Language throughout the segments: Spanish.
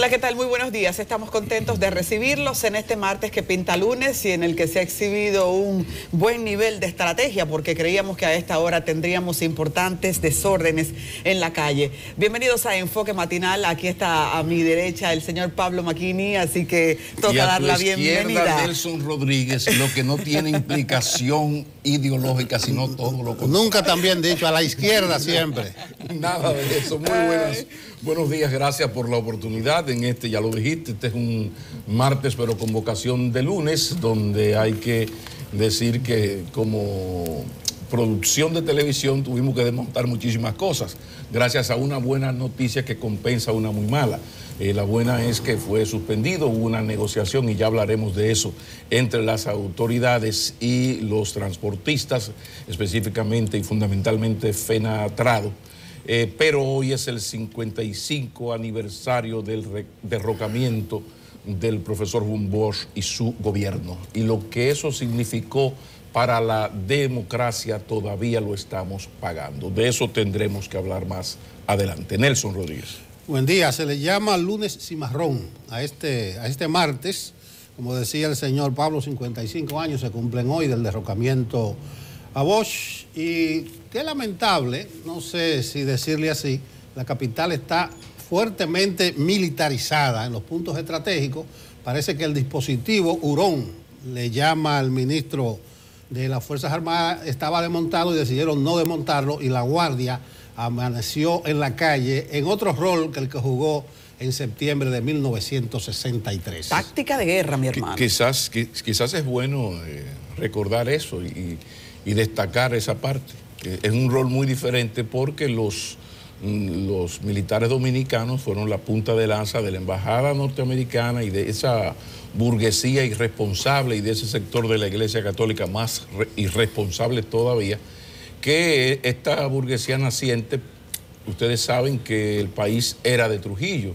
Hola, ¿qué tal? Muy buenos días. Estamos contentos de recibirlos en este martes que pinta lunes y en el que se ha exhibido un buen nivel de estrategia porque creíamos que a esta hora tendríamos importantes desórdenes en la calle. Bienvenidos a Enfoque Matinal. Aquí está a mi derecha el señor Pablo Macchini, así que toca dar la bienvenida. Nelson Rodríguez, lo que no tiene implicación ideológica, sino todo lo contrario. Nunca tan bien dicho, a la izquierda siempre. Nada de eso. Muy buenos días, gracias por la oportunidad. En este, ya lo dijiste, este es un martes, pero con vocación de lunes, donde hay que decir que como producción de televisión tuvimos que desmontar muchísimas cosas, gracias a una buena noticia que compensa una muy mala. La buena es que fue suspendido, hubo una negociación y ya hablaremos de eso entre las autoridades y los transportistas, específicamente y fundamentalmente FENATRADO. Pero hoy es el 55 aniversario del derrocamiento del profesor Juan Bosch y su gobierno. Y lo que eso significó para la democracia todavía lo estamos pagando. De eso tendremos que hablar más adelante. Nelson Rodríguez. Buen día. Se le llama lunes cimarrón a este martes. Como decía el señor Pablo, 55 años se cumplen hoy del derrocamiento a Bosch. Y qué lamentable, no sé si decirle así, la capital está fuertemente militarizada en los puntos estratégicos. Parece que el dispositivo Hurón, le llama al ministro de las Fuerzas Armadas, estaba desmontado y decidieron no desmontarlo, y la Guardia amaneció en la calle en otro rol que el que jugó en septiembre de 1963. Táctica de guerra, mi hermano. Quizás es bueno recordar eso y destacar esa parte, que es un rol muy diferente porque los militares dominicanos fueron la punta de lanza de la embajada norteamericana y de esa burguesía irresponsable y de ese sector de la Iglesia Católica más irresponsable todavía, que esta burguesía naciente, ustedes saben que el país era de Trujillo.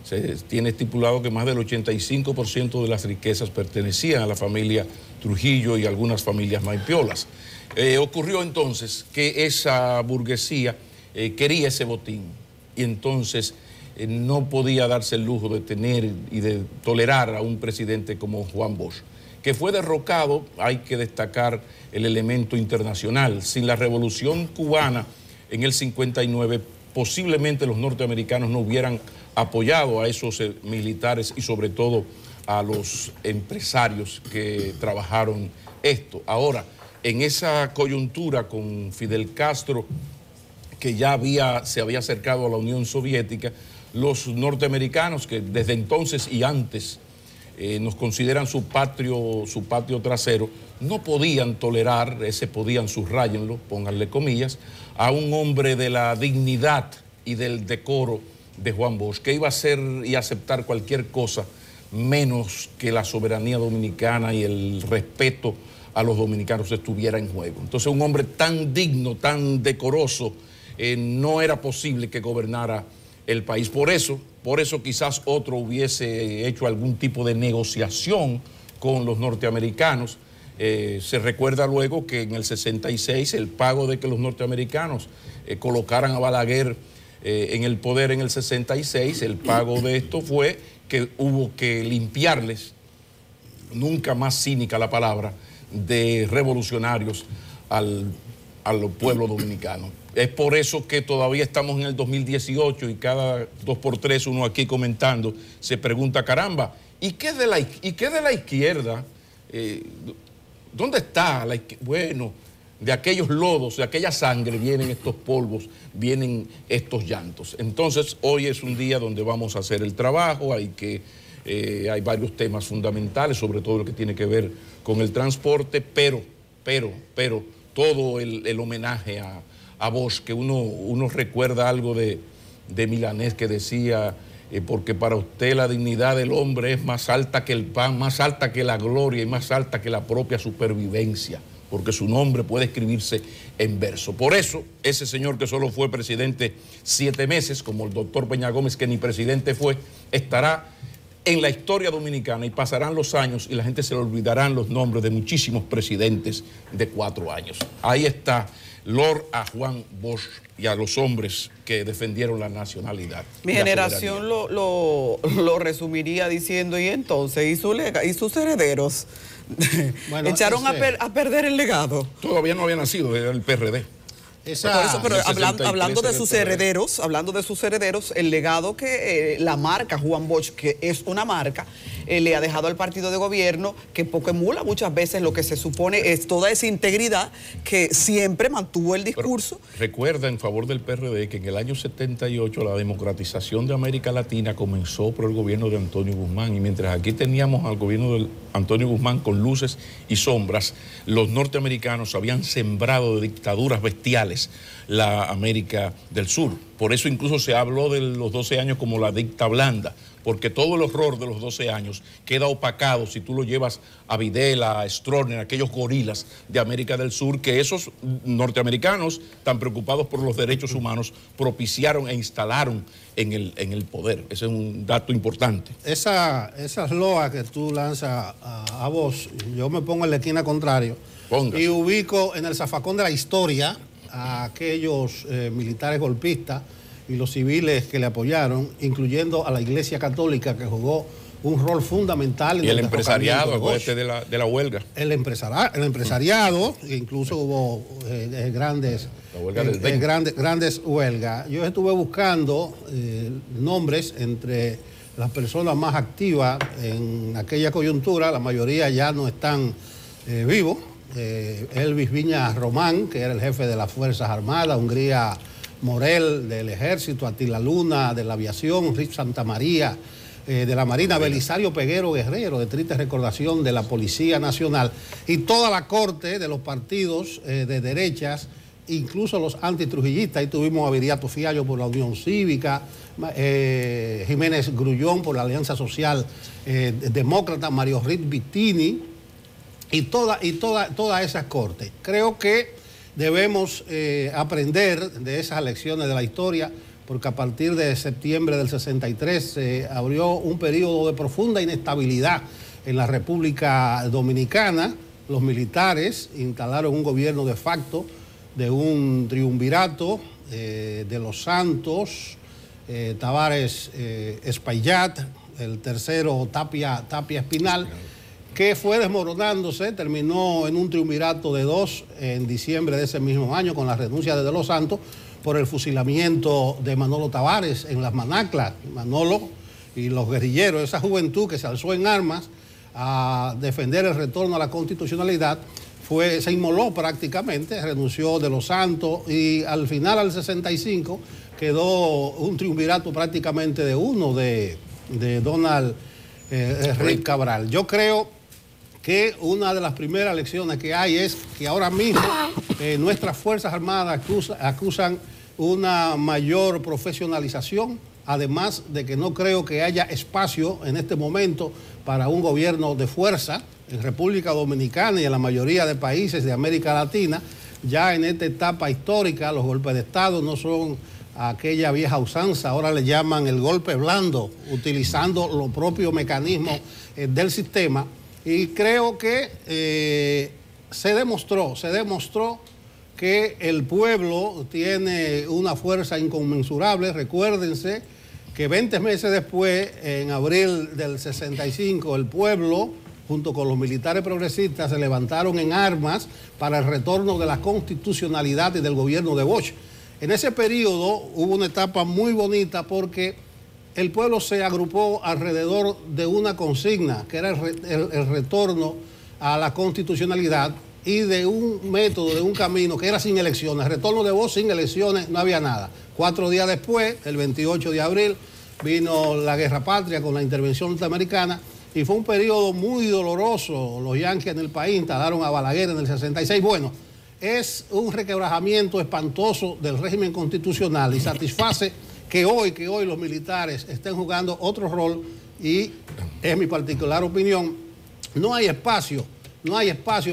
Se tiene estipulado que más del 85% de las riquezas pertenecían a la familia Trujillo y algunas familias maipiolas. Ocurrió entonces que esa burguesía quería ese botín y entonces no podía darse el lujo de tener y de tolerar a un presidente como Juan Bosch, que fue derrocado. Hay que destacar el elemento internacional. Sin la revolución cubana en el 59, posiblemente los norteamericanos no hubieran apoyado a esos militares y sobre todo a los empresarios que trabajaron esto. Ahora, en esa coyuntura con Fidel Castro, que ya se había acercado a la Unión Soviética, los norteamericanos, que desde entonces y antes nos consideran su patio trasero, no podían tolerar, subrayenlo, pónganle comillas, a un hombre de la dignidad y del decoro de Juan Bosch, que iba a hacer y aceptar cualquier cosa menos que la soberanía dominicana y el respeto a los dominicanos estuviera en juego. Entonces, un hombre tan digno, tan decoroso, no era posible que gobernara el país. Por eso quizás otro hubiese hecho algún tipo de negociación con los norteamericanos. Se recuerda luego que en el 66 el pago de que los norteamericanos colocaran a Balaguer en el poder en el 66, el pago de esto fue que hubo que limpiarles, nunca más cínica la palabra, de revolucionarios al pueblo dominicano. Es por eso que todavía estamos en el 2018 y cada 2 por 3 uno aquí comentando se pregunta, caramba, ¿y qué de la izquierda? ¿Dónde está la izquierda? Bueno, de aquellos lodos, de aquella sangre vienen estos polvos, vienen estos llantos. Entonces, hoy es un día donde vamos a hacer el trabajo, hay varios temas fundamentales, sobre todo lo que tiene que ver con el transporte, pero todo el homenaje a Bosch, que uno recuerda algo de Milanés que decía, porque para usted la dignidad del hombre es más alta que el pan, más alta que la gloria y más alta que la propia supervivencia, porque su nombre puede escribirse en verso. Por eso, ese señor que solo fue presidente 7 meses, como el doctor Peña Gómez, que ni presidente fue, estará en la historia dominicana, y pasarán los años y la gente se le olvidarán los nombres de muchísimos presidentes de 4 años. Ahí está Lord a Juan Bosch y a los hombres que defendieron la nacionalidad. Mi generación lo resumiría diciendo, y entonces, ¿y sus herederos? Bueno, echaron a perder el legado. Todavía no había nacido, era el PRD. Por eso, pero hablando de sus herederos, el legado que la marca Juan Bosch, que es una marca, le ha dejado al partido de gobierno, que poco emula muchas veces lo que se supone es toda esa integridad que siempre mantuvo el discurso. Pero recuerda, en favor del PRD, que en el año 78 la democratización de América Latina comenzó por el gobierno de Antonio Guzmán, y mientras aquí teníamos al gobierno de Antonio Guzmán con luces y sombras, los norteamericanos habían sembrado de dictaduras bestiales la América del Sur. Por eso incluso se habló de los 12 años como la dicta blanda, porque todo el horror de los 12 años queda opacado si tú lo llevas a Videla, a Stroessner, aquellos gorilas de América del Sur, que esos norteamericanos, tan preocupados por los derechos humanos, propiciaron e instalaron en el poder. Ese es un dato importante. Esas loas que tú lanzas a vos, yo me pongo en la esquina contraria y ubico en el zafacón de la historia a aquellos militares golpistas y los civiles que le apoyaron, incluyendo a la Iglesia Católica, que jugó un rol fundamental. Y el empresariado, acuérdate de la huelga. El empresariado, incluso hubo grandes huelgas. Yo estuve buscando nombres entre las personas más activas en aquella coyuntura, la mayoría ya no están vivos. Elvis Viña Román, que era el jefe de las Fuerzas Armadas, Hungría Morel del Ejército, Atila Luna de la Aviación, Rich Santamaría de la Marina, Belisario Peguero Guerrero, de triste recordación, de la Policía Nacional, y toda la corte de los partidos de derechas, incluso los antitrujillistas. Ahí tuvimos a Viriato Fiallo por la Unión Cívica, Jiménez Grullón por la Alianza Social Demócrata, Mario Rit Vittini, y todas esas cortes. Creo que debemos aprender de esas lecciones de la historia, porque a partir de septiembre del 63 se abrió un periodo de profunda inestabilidad en la República Dominicana. Los militares instalaron un gobierno de facto de un triunvirato de Los Santos, Tavares Espaillat, el tercero Tapia Espinal, que fue desmoronándose, terminó en un triunvirato de 2 en diciembre de ese mismo año, con la renuncia de Los Santos por el fusilamiento de Manolo Tavares en las Manaclas. Manolo y los guerrilleros, esa juventud que se alzó en armas a defender el retorno a la constitucionalidad, se inmoló prácticamente, renunció de Los Santos, y al final, al 65, quedó un triunvirato prácticamente de uno de Donald Reid Cabral. Yo creo que una de las primeras lecciones que hay es que ahora mismo nuestras Fuerzas Armadas acusan una mayor profesionalización, además de que no creo que haya espacio en este momento para un gobierno de fuerza en República Dominicana y en la mayoría de países de América Latina. Ya en esta etapa histórica, los golpes de Estado no son aquella vieja usanza, ahora le llaman el golpe blando, utilizando los propios mecanismos del sistema. Y creo que se demostró que el pueblo tiene una fuerza inconmensurable. Recuérdense que 20 meses después, en abril del 65, el pueblo, junto con los militares progresistas, se levantaron en armas para el retorno de la constitucionalidad y del gobierno de Bosch. En ese periodo hubo una etapa muy bonita porque el pueblo se agrupó alrededor de una consigna, que era el retorno a la constitucionalidad, y de un método, de un camino que era sin elecciones. Retorno de Bosch sin elecciones, no había nada. 4 días después, el 28 de abril, vino la Guerra Patria con la intervención norteamericana, y fue un periodo muy doloroso. Los yanquis en el país instalaron a Balaguer en el 66. Bueno, es un requebrajamiento espantoso del régimen constitucional, y satisface que hoy los militares estén jugando otro rol, y es mi particular opinión, no hay espacio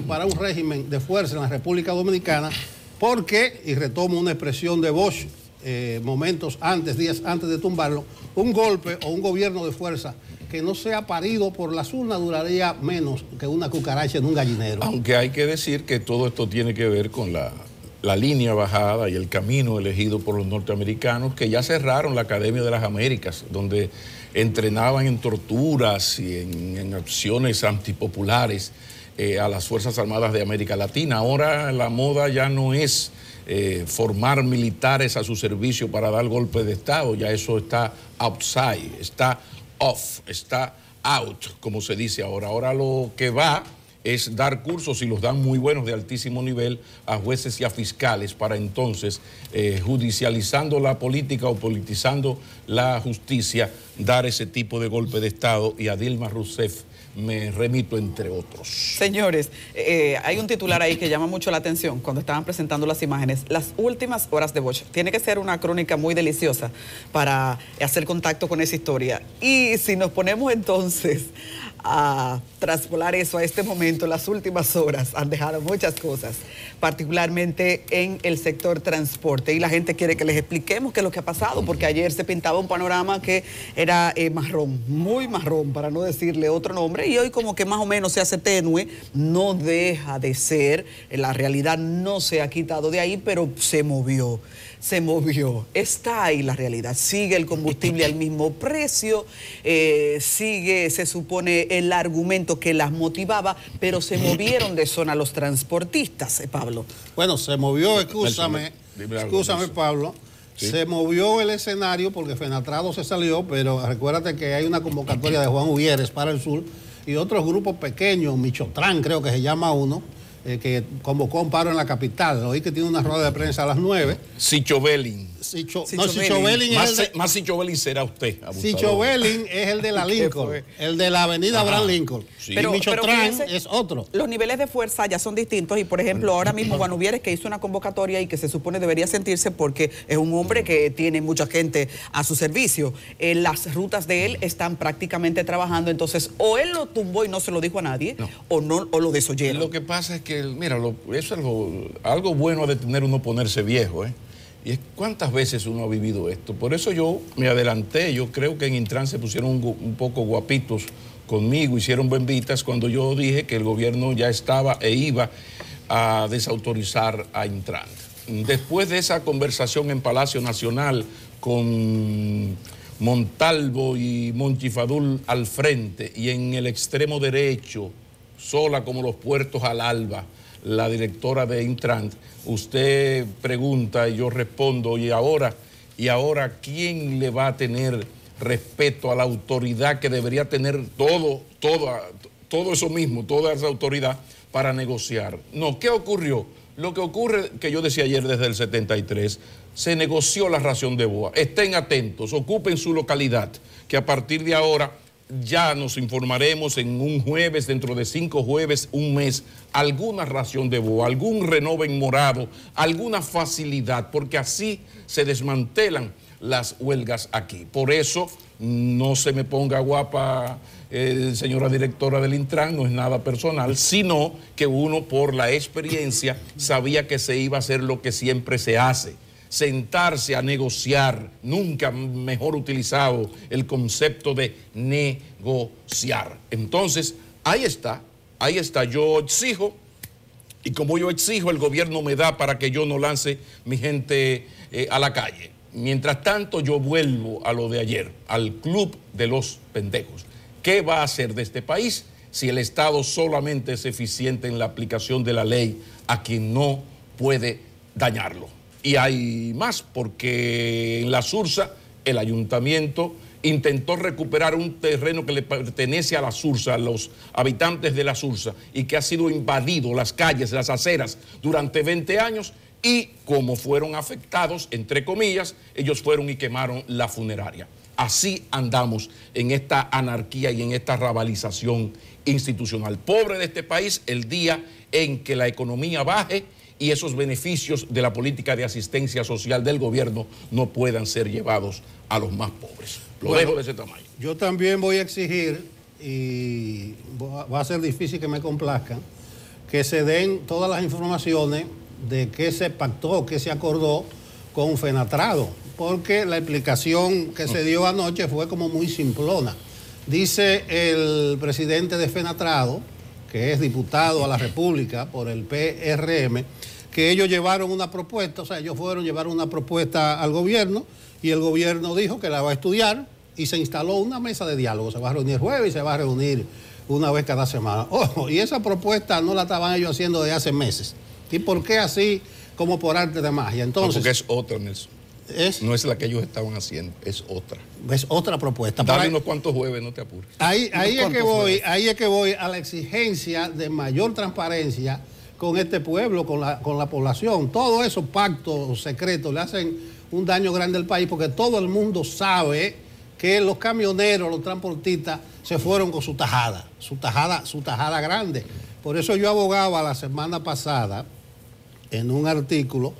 para un régimen de fuerza en la República Dominicana, porque, y retomo una expresión de Bosch días antes de tumbarlo, un golpe o un gobierno de fuerza que no sea parido por las urnas duraría menos que una cucaracha en un gallinero. Aunque hay que decir que todo esto tiene que ver con la línea bajada y el camino elegido por los norteamericanos, que ya cerraron la Academia de las Américas, donde entrenaban en torturas y en acciones antipopulares a las Fuerzas Armadas de América Latina. Ahora la moda ya no es formar militares a su servicio para dar golpes de Estado, ya eso está outside, está off, está out, como se dice ahora. Ahora lo que va es dar cursos, y los dan muy buenos, de altísimo nivel, a jueces y a fiscales, para entonces, judicializando la política o politizando la justicia, dar ese tipo de golpe de Estado. Y a Dilma Rousseff me remito, entre otros. Señores, hay un titular ahí que llama mucho la atención cuando estaban presentando las imágenes. Las últimas horas de Bosch. Tiene que ser una crónica muy deliciosa para hacer contacto con esa historia. Y si nos ponemos entonces a traspolar eso a este momento, las últimas horas han dejado muchas cosas, particularmente en el sector transporte, y la gente quiere que les expliquemos qué es lo que ha pasado, porque ayer se pintaba un panorama que era marrón, muy marrón, para no decirle otro nombre, y hoy como que más o menos se hace tenue. No deja de ser, la realidad no se ha quitado de ahí, pero se movió. Está ahí la realidad. Sigue el combustible al mismo precio, sigue, se supone, el argumento que las motivaba, pero se movieron de zona los transportistas, Pablo. Bueno, se movió, escúchame, Pablo, ¿sí? Se movió el escenario porque Fenatrado se salió, pero recuérdate que hay una convocatoria de Juan Uvieres para el sur y otros grupos pequeños, Michotrán creo que se llama uno, que convocó un paro en la capital. Oí que tiene una rueda de prensa a las 9. Sichovellin. Sichovellin es más Sichovellin será usted, abusador. Sichovellin es el de la Lincoln, el de la avenida Abraham Lincoln. Sí. Y Michotrán es otro. Los niveles de fuerza ya son distintos y, por ejemplo, ahora mismo Juan Uvieres, que hizo una convocatoria y que se supone debería sentirse porque es un hombre que tiene mucha gente a su servicio. Las rutas de él están prácticamente trabajando, entonces o él lo tumbó y no se lo dijo a nadie, o lo desoyeron. Lo que pasa es que, mira, eso es algo bueno de tener uno ponerse viejo, Y es cuántas veces uno ha vivido esto. Por eso yo me adelanté. Yo creo que en Intran se pusieron un poco guapitos conmigo, hicieron bembitas cuando yo dije que el gobierno ya estaba e iba a desautorizar a Intran. Después de esa conversación en Palacio Nacional con Montalvo y Monchifadul al frente, y en el extremo derecho, sola como los puertos al alba, la directora de Intran, usted pregunta y yo respondo, y ahora ¿quién le va a tener respeto a la autoridad que debería tener todo eso mismo, toda esa autoridad para negociar? No, ¿qué ocurrió? Lo que ocurre, que yo decía ayer desde el 73, se negoció la ración de boa. Estén atentos, ocupen su localidad, que a partir de ahora ya nos informaremos en un jueves, dentro de 5 jueves, un mes, alguna ración de boa, algún renoven morado, alguna facilidad, porque así se desmantelan las huelgas aquí. Por eso, no se me ponga guapa, señora directora del Intran, no es nada personal, sino que uno, por la experiencia, sabía que se iba a hacer lo que siempre se hace: sentarse a negociar. Nunca mejor utilizado el concepto de negociar. Entonces, ahí está, yo exijo, y como yo exijo, el gobierno me da para que yo no lance mi gente a la calle. Mientras tanto, yo vuelvo a lo de ayer, al club de los pendejos. ¿Qué va a hacer de este país si el Estado solamente es eficiente en la aplicación de la ley a quien no puede dañarlo? Y hay más, porque en la Sursa el ayuntamiento intentó recuperar un terreno que le pertenece a la Sursa, a los habitantes de la Sursa, y que ha sido invadido, las calles, las aceras, durante 20 años, y como fueron afectados, entre comillas, ellos fueron y quemaron la funeraria. Así andamos en esta anarquía y en esta rabalización institucional. Pobre de este país el día en que la economía baje y esos beneficios de la política de asistencia social del gobierno no puedan ser llevados a los más pobres. Lo dejo de ese tamaño. Yo también voy a exigir, y va a ser difícil que me complazcan, que se den todas las informaciones de qué se pactó, qué se acordó con Fenatrado, porque la explicación que se dio anoche fue como muy simplona. Dice el presidente de FENATRADO, que es diputado a la República por el PRM, que ellos llevaron una propuesta, o sea, ellos llevaron una propuesta al gobierno y el gobierno dijo que la va a estudiar y se instaló una mesa de diálogo. Se va a reunir jueves y se va a reunir una vez cada semana. Ojo, y esa propuesta no la estaban ellos haciendo desde hace meses. ¿Y por qué así como por arte de magia? Entonces, porque es otra, Nelson. No es la que ellos estaban haciendo, es otra. Es otra propuesta. Dale unos cuantos jueves, no te apures. Ahí es que voy a la exigencia de mayor transparencia con este pueblo, con la población. Todos esos pactos secretos le hacen un daño grande al país porque todo el mundo sabe que los camioneros, los transportistas se fueron con su tajada grande. Por eso yo abogaba la semana pasada en un artículo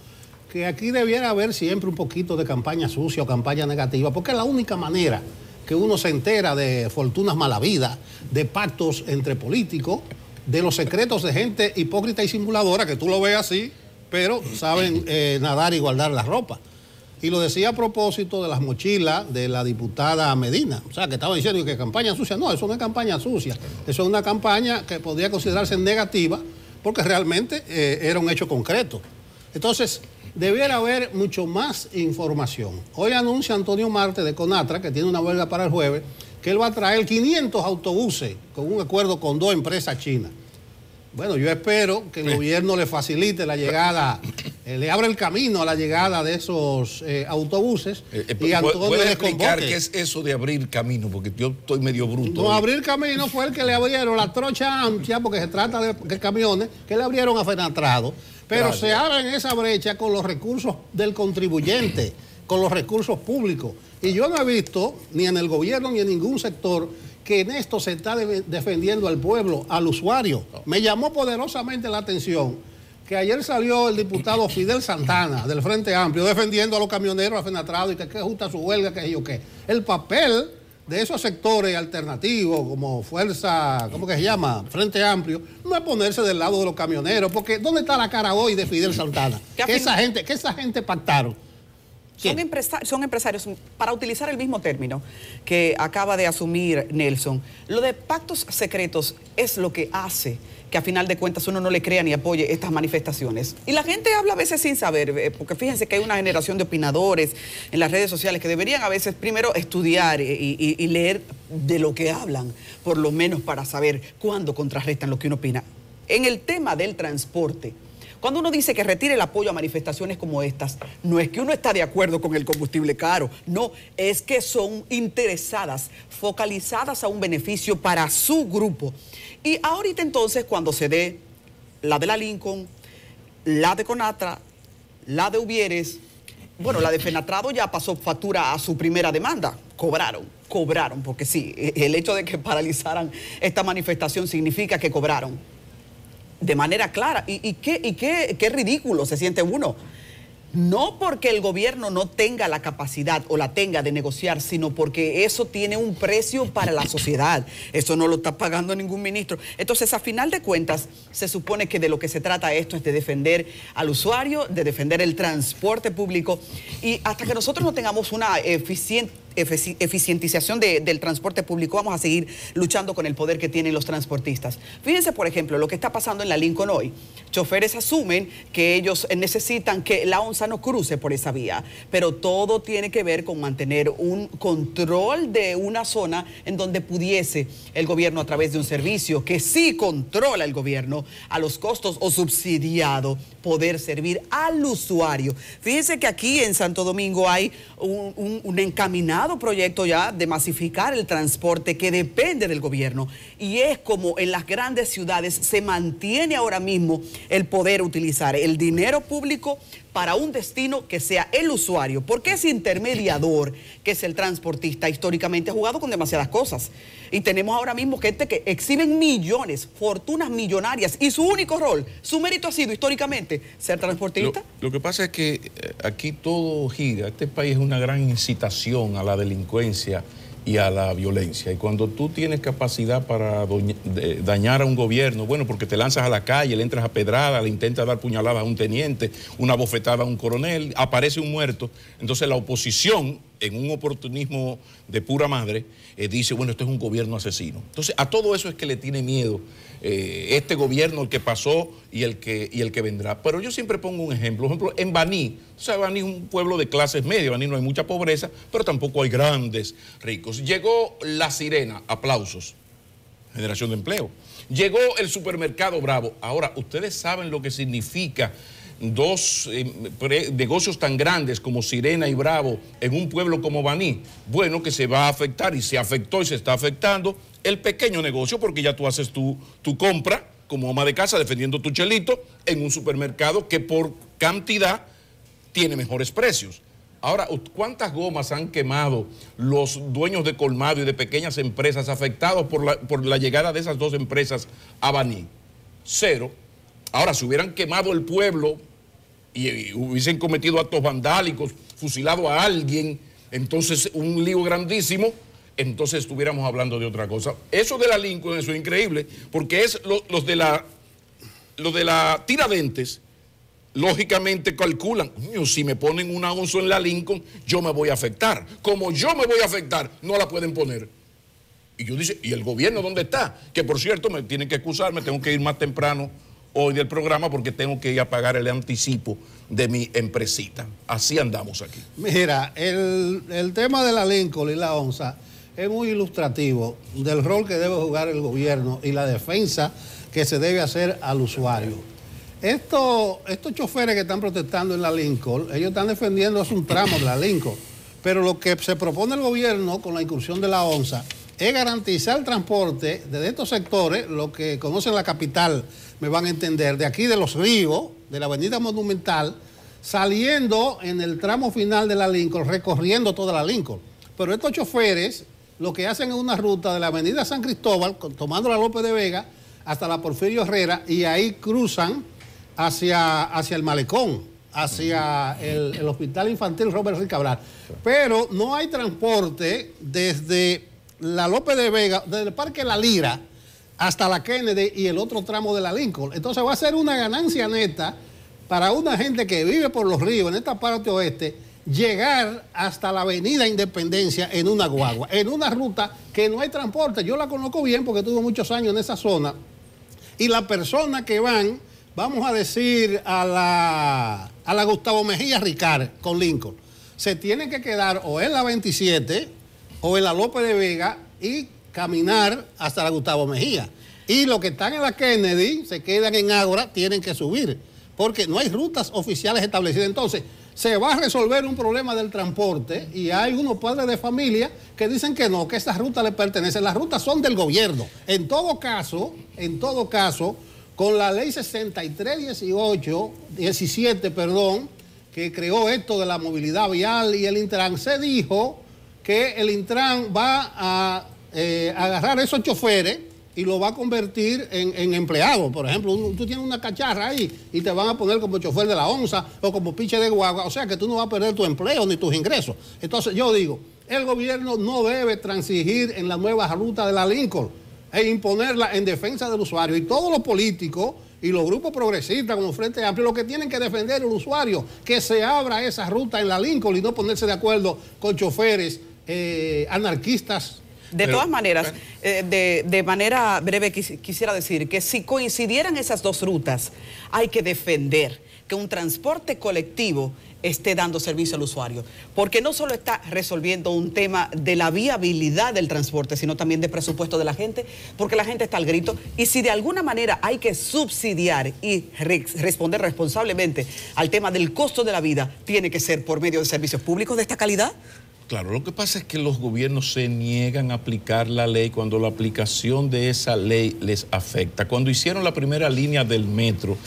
que aquí debiera haber siempre un poquito de campaña sucia o campaña negativa, porque es la única manera que uno se entera de fortunas malavidas, de pactos entre políticos, de los secretos de gente hipócrita y simuladora, que tú lo ves así, pero saben nadar y guardar la ropa. Y lo decía a propósito de las mochilas de la diputada Medina. O sea, que estaba diciendo que campaña sucia. No, eso no es campaña sucia. Eso es una campaña que podría considerarse negativa porque realmente era un hecho concreto. Entonces, debiera haber mucho más información. Hoy anuncia Antonio Marte de Conatra, que tiene una huelga para el jueves, que él va a traer 500 autobuses con un acuerdo con 2 empresas chinas. Bueno, yo espero que el gobierno le facilite la llegada, le abra el camino a la llegada de esos autobuses y Antonio ¿puedes les explicar convoque? qué es eso de abrir camino? Porque yo estoy medio bruto. No, abrir camino fue el que le abrieron la trocha amplia, porque se trata de camiones que le abrieron a FENATRADO, pero gracias, se abren esa brecha con los recursos del contribuyente, con los recursos públicos. Y yo no he visto, ni en el gobierno ni en ningún sector, que en esto se está defendiendo al pueblo, al usuario. Me llamó poderosamente la atención que ayer salió el diputado Fidel Santana del Frente Amplio defendiendo a los camioneros, a FENATRADO y que justa su huelga, que yo qué. El papel de esos sectores alternativos como Fuerza, ¿cómo que se llama? Frente Amplio, no es ponerse del lado de los camioneros, porque ¿dónde está la cara hoy de Fidel Santana? Que esa gente pactaron. Son empresarios, para utilizar el mismo término que acaba de asumir Nelson, lo de pactos secretos es lo que hace que a final de cuentas uno no le crea ni apoye estas manifestaciones. Y la gente habla a veces sin saber, porque fíjense que hay una generación de opinadores en las redes sociales que deberían a veces primero estudiar y leer de lo que hablan, por lo menos para saber cuándo contrarrestan lo que uno opina. En el tema del transporte, cuando uno dice que retire el apoyo a manifestaciones como estas, no es que uno está de acuerdo con el combustible caro, no, es que son interesadas, focalizadas a un beneficio para su grupo. Y ahorita entonces, cuando se dé la de la Lincoln, la de Conatra, la de Uvieres, bueno, la de FENATRADO ya pasó factura a su primera demanda, cobraron, porque sí, el hecho de que paralizaran esta manifestación significa que cobraron. De manera clara. ¿Y qué ridículo se siente uno? No porque el gobierno no tenga la capacidad o la tenga de negociar, sino porque eso tiene un precio para la sociedad. Eso no lo está pagando ningún ministro. Entonces, a final de cuentas, se supone que de lo que se trata esto es de defender al usuario, de defender el transporte público. Y hasta que nosotros no tengamos una eficientización del transporte público, vamos a seguir luchando con el poder que tienen los transportistas. Fíjense, por ejemplo, lo que está pasando en la Lincoln hoy. Choferes asumen que ellos necesitan que la onza no cruce por esa vía, pero todo tiene que ver con mantener un control de una zona en donde pudiese el gobierno, a través de un servicio que sí controla el gobierno a los costos o subsidiado, poder servir al usuario. Fíjense que aquí en Santo Domingo hay un encaminado proyecto ya de masificar el transporte que depende del gobierno, y es como en las grandes ciudades se mantiene ahora mismo el poder utilizar el dinero público para un destino que sea el usuario, porque ese intermediador, que es el transportista, históricamente ha jugado con demasiadas cosas. Y tenemos ahora mismo gente que exhiben millones, fortunas millonarias, y su único rol, su mérito ha sido históricamente ser transportista. Lo que pasa es que aquí todo gira. Este país es una gran incitación a la delincuencia y a la violencia. Y cuando tú tienes capacidad para dañar a un gobierno, bueno, porque te lanzas a la calle, le entras a pedrada, le intentas dar puñaladas a un teniente, una bofetada a un coronel, aparece un muerto, entonces la oposición en un oportunismo de pura madre, dice, bueno, este es un gobierno asesino. Entonces, a todo eso es que le tiene miedo este gobierno, el que pasó y el que vendrá. Pero yo siempre pongo un ejemplo. Por ejemplo, en Baní, o sea, Baní es un pueblo de clases medias, Baní no hay mucha pobreza, pero tampoco hay grandes ricos. Llegó La Sirena, aplausos, generación de empleo. Llegó el supermercado Bravo. Ahora, ustedes saben lo que significa dos negocios tan grandes como Sirena y Bravo en un pueblo como Baní. Bueno, que se va a afectar y se afectó y se está afectando el pequeño negocio, porque ya tú haces tu compra como ama de casa defendiendo tu chelito en un supermercado que por cantidad tiene mejores precios. Ahora, ¿cuántas gomas han quemado los dueños de colmado y de pequeñas empresas afectados por la llegada de esas dos empresas a Baní? Cero. Ahora, si hubieran quemado el pueblo y hubiesen cometido actos vandálicos, fusilado a alguien, entonces un lío grandísimo, entonces estuviéramos hablando de otra cosa. Eso de la Lincoln, eso es increíble, porque es los de la Tiradentes, lógicamente calculan, si me ponen una onzo en la Lincoln, yo me voy a afectar. Como yo me voy a afectar, no la pueden poner. Y yo dice, ¿y el gobierno dónde está? Que por cierto, me tienen que excusar, me tengo que ir más temprano hoy del programa porque tengo que ir a pagar el anticipo de mi empresita. Así andamos aquí. Mira, el tema de la Lincoln y la onza es muy ilustrativo del rol que debe jugar el gobierno y la defensa que se debe hacer al usuario. Estos choferes que están protestando en la Lincoln, ellos están defendiendo un tramo de la Lincoln, pero lo que se propone el gobierno con la incursión de la onza es garantizar el transporte desde estos sectores, lo que conocen la capital, me van a entender, de aquí de Los Ríos, de la avenida Monumental, saliendo en el tramo final de la Lincoln, recorriendo toda la Lincoln. Pero estos choferes lo que hacen es una ruta de la avenida San Cristóbal, tomando la López de Vega, hasta la Porfirio Herrera, y ahí cruzan hacia el Malecón, hacia el Hospital Infantil Robert Rick Cabral. Pero no hay transporte desde la López de Vega, desde el Parque La Lira hasta la Kennedy y el otro tramo de la Lincoln. Entonces va a ser una ganancia neta para una gente que vive por Los Ríos, en esta parte oeste, llegar hasta la avenida Independencia en una guagua, en una ruta que no hay transporte. Yo la conozco bien porque tuve muchos años en esa zona. Y las personas que van, vamos a decir, a la Gustavo Mejía Ricard con Lincoln, se tienen que quedar o en la 27 o en la López de Vega y caminar hasta la Gustavo Mejía. Y los que están en la Kennedy se quedan en Ágora, tienen que subir, porque no hay rutas oficiales establecidas. Entonces, se va a resolver un problema del transporte y hay unos padres de familia que dicen que no, que esas rutas les pertenecen. Las rutas son del gobierno. En todo caso, con la ley 17, que creó esto de la movilidad vial y el Intran, se dijo que el Intran va a agarrar a esos choferes y lo va a convertir en empleados. Por ejemplo, tú tienes una cacharra ahí y te van a poner como chofer de la onza o como piche de guagua, o sea que tú no vas a perder tu empleo ni tus ingresos. Entonces yo digo, el gobierno no debe transigir en la nueva ruta de la Lincoln e imponerla en defensa del usuario. Y todos los políticos y los grupos progresistas como Frente Amplio lo que tienen que defender el usuario, que se abra esa ruta en la Lincoln y no ponerse de acuerdo con choferes anarquistas. De todas maneras, de manera breve quisiera decir que si coincidieran esas dos rutas, hay que defender que un transporte colectivo esté dando servicio al usuario, porque no solo está resolviendo un tema de la viabilidad del transporte, sino también de presupuesto de la gente, porque la gente está al grito, y si de alguna manera hay que subsidiar y responder responsablemente al tema del costo de la vida, tiene que ser por medio de servicios públicos de esta calidad. Claro, lo que pasa es que los gobiernos se niegan a aplicar la ley cuando la aplicación de esa ley les afecta. Cuando hicieron la primera línea del metro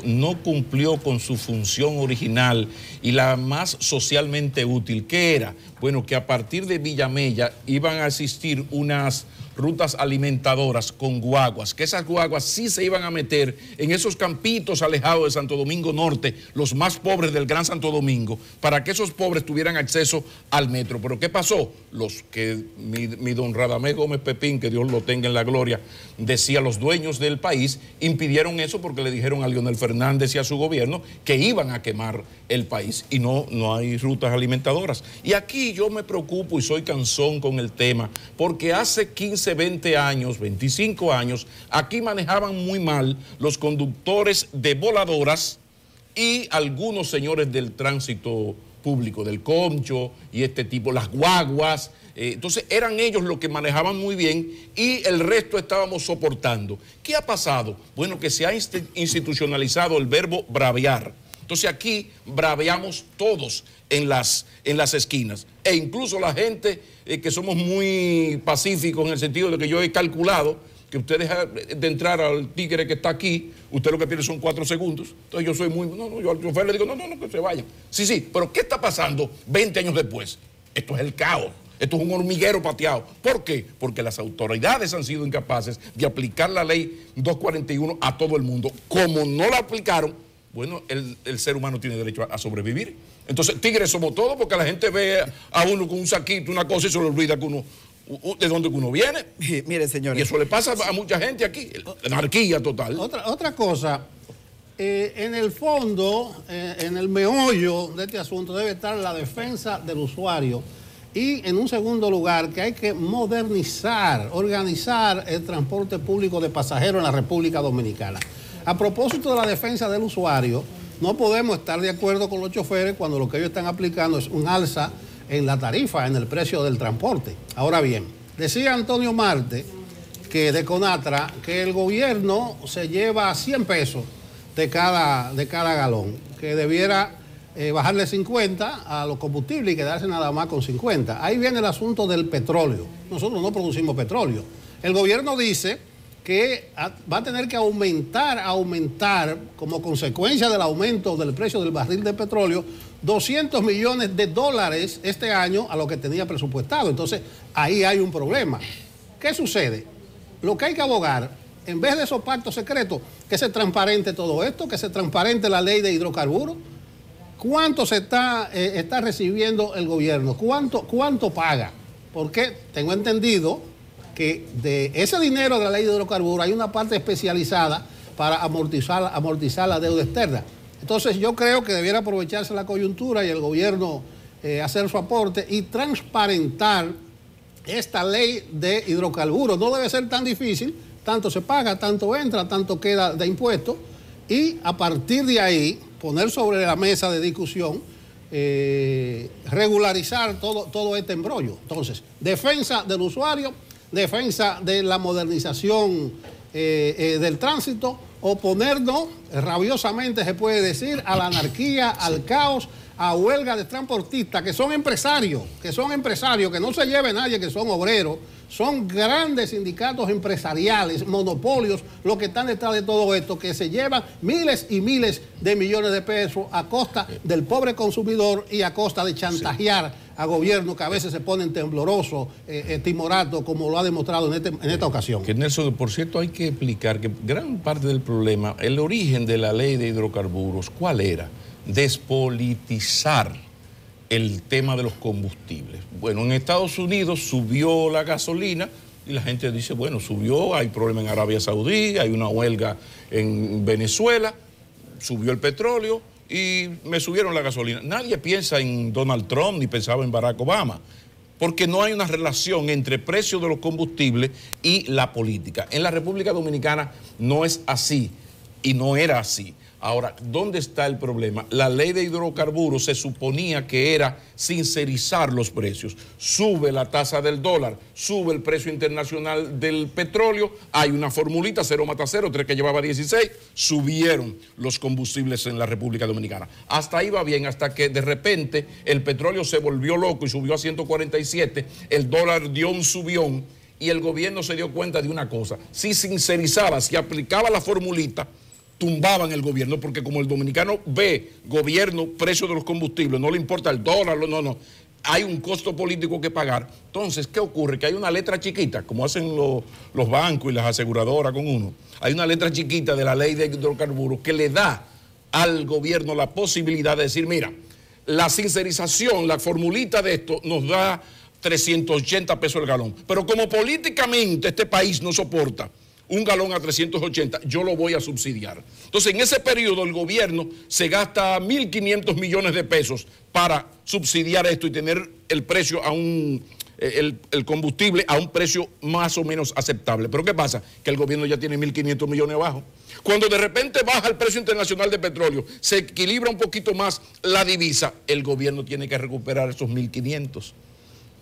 no cumplió con su función original y la más socialmente útil. ¿Qué era? Bueno, que a partir de Villamella iban a existir unas rutas alimentadoras con guaguas, que esas guaguas sí se iban a meter en esos campitos alejados de Santo Domingo Norte, los más pobres del Gran Santo Domingo, para que esos pobres tuvieran acceso al metro. Pero ¿qué pasó? Los que mi don Radamés Gómez Pepín, que Dios lo tenga en la gloria, decía, los dueños del país impidieron eso porque le dijeron a Leonel Fernández y a su gobierno que iban a quemar el país, y no hay rutas alimentadoras. Y aquí yo me preocupo y soy cansón con el tema, porque hace 15, 20 años, 25 años, aquí manejaban muy mal los conductores de voladoras y algunos señores del tránsito público, del concho y este tipo, las guaguas. Entonces eran ellos los que manejaban muy bien y el resto estábamos soportando. ¿Qué ha pasado? Bueno, que se ha institucionalizado el verbo bravear. Entonces aquí braveamos todos en las esquinas, e incluso la gente que somos muy pacíficos, en el sentido de que yo he calculado que usted deja de entrar al tigre que está aquí, usted lo que pierde son 4 segundos. Entonces yo soy muy... yo al chofer le digo, no, que se vayan. Sí, pero ¿qué está pasando 20 años después? Esto es el caos. Esto es un hormiguero pateado. ¿Por qué? Porque las autoridades han sido incapaces de aplicar la ley 241 a todo el mundo. Como no la aplicaron, bueno, el ser humano tiene derecho a sobrevivir. Entonces, tigres somos todos, porque la gente ve a uno con un saquito, una cosa, y se le olvida que uno, de dónde uno viene. Mire, señores. Y eso le pasa a mucha gente aquí, anarquía total. Otra cosa, en el fondo, en el meollo de este asunto debe estar la defensa del usuario, y en un segundo lugar que hay que modernizar, organizar el transporte público de pasajeros en la República Dominicana. A propósito de la defensa del usuario, no podemos estar de acuerdo con los choferes cuando lo que ellos están aplicando es un alza en la tarifa, en el precio del transporte. Ahora bien, decía Antonio Marte, que de Conatra, que el gobierno se lleva 100 pesos de cada galón, que debiera bajarle 50 a los combustibles y quedarse nada más con 50. Ahí viene el asunto del petróleo. Nosotros no producimos petróleo. El gobierno dice que va a tener que aumentar como consecuencia del aumento del precio del barril de petróleo, $200 millones este año a lo que tenía presupuestado. Entonces, ahí hay un problema. ¿Qué sucede? Lo que hay que abogar, en vez de esos pactos secretos, que se transparente todo esto, que se transparente la ley de hidrocarburos. ¿Cuánto se está recibiendo el gobierno? ¿Cuánto paga? Porque tengo entendido que de ese dinero de la ley de hidrocarburos hay una parte especializada para amortizar la deuda externa. Entonces yo creo que debiera aprovecharse la coyuntura y el gobierno hacer su aporte y transparentar esta ley de hidrocarburos. No debe ser tan difícil, tanto se paga, tanto entra, tanto queda de impuestos, y a partir de ahí poner sobre la mesa de discusión, regularizar todo este embrollo. Entonces, defensa del usuario, defensa de la modernización del tránsito, oponernos rabiosamente, se puede decir, a la anarquía, al caos, a huelga de transportistas, que son empresarios, que no se lleve nadie, que son obreros, son grandes sindicatos empresariales, monopolios, los que están detrás de todo esto, que se llevan miles y miles de millones de pesos a costa del pobre consumidor y a costa de chantajear a gobiernos que a veces se ponen temblorosos, timoratos, como lo ha demostrado en esta ocasión. Que Nelson, por cierto, hay que explicar que gran parte del problema, el origen de la ley de hidrocarburos, ¿cuál era? Despolitizar el tema de los combustibles. Bueno, en Estados Unidos subió la gasolina y la gente dice, bueno, subió, hay problema en Arabia Saudí, hay una huelga en Venezuela, subió el petróleo y me subieron la gasolina. Nadie piensa en Donald Trump ni pensaba en Barack Obama, porque no hay una relación entre precio de los combustibles y la política. En la República Dominicana no es así y no era así. Ahora, ¿dónde está el problema? La ley de hidrocarburos se suponía que era sincerizar los precios. Sube la tasa del dólar, sube el precio internacional del petróleo, hay una formulita, 0 mata 0, 3 que llevaba 16, subieron los combustibles en la República Dominicana. Hasta ahí va bien, hasta que de repente el petróleo se volvió loco y subió a 147, el dólar dio un subión y el gobierno se dio cuenta de una cosa: si sincerizaba, si aplicaba la formulita, tumbaban el gobierno, porque como el dominicano ve gobierno, precio de los combustibles, no le importa el dólar, no. hay un costo político que pagar. Entonces, ¿qué ocurre? Que hay una letra chiquita, como hacen los bancos y las aseguradoras con uno. Hay una letra chiquita de la ley de hidrocarburos que le da al gobierno la posibilidad de decir, mira, la sincerización, la formulita de esto nos da 380 pesos el galón. Pero como políticamente este país no soporta un galón a 380, yo lo voy a subsidiar. Entonces, en ese periodo el gobierno se gasta 1.500 millones de pesos para subsidiar esto y tener el precio a el combustible a un precio más o menos aceptable. Pero ¿qué pasa? Que el gobierno ya tiene 1.500 millones abajo. Cuando de repente baja el precio internacional de petróleo, se equilibra un poquito más la divisa, el gobierno tiene que recuperar esos 1.500.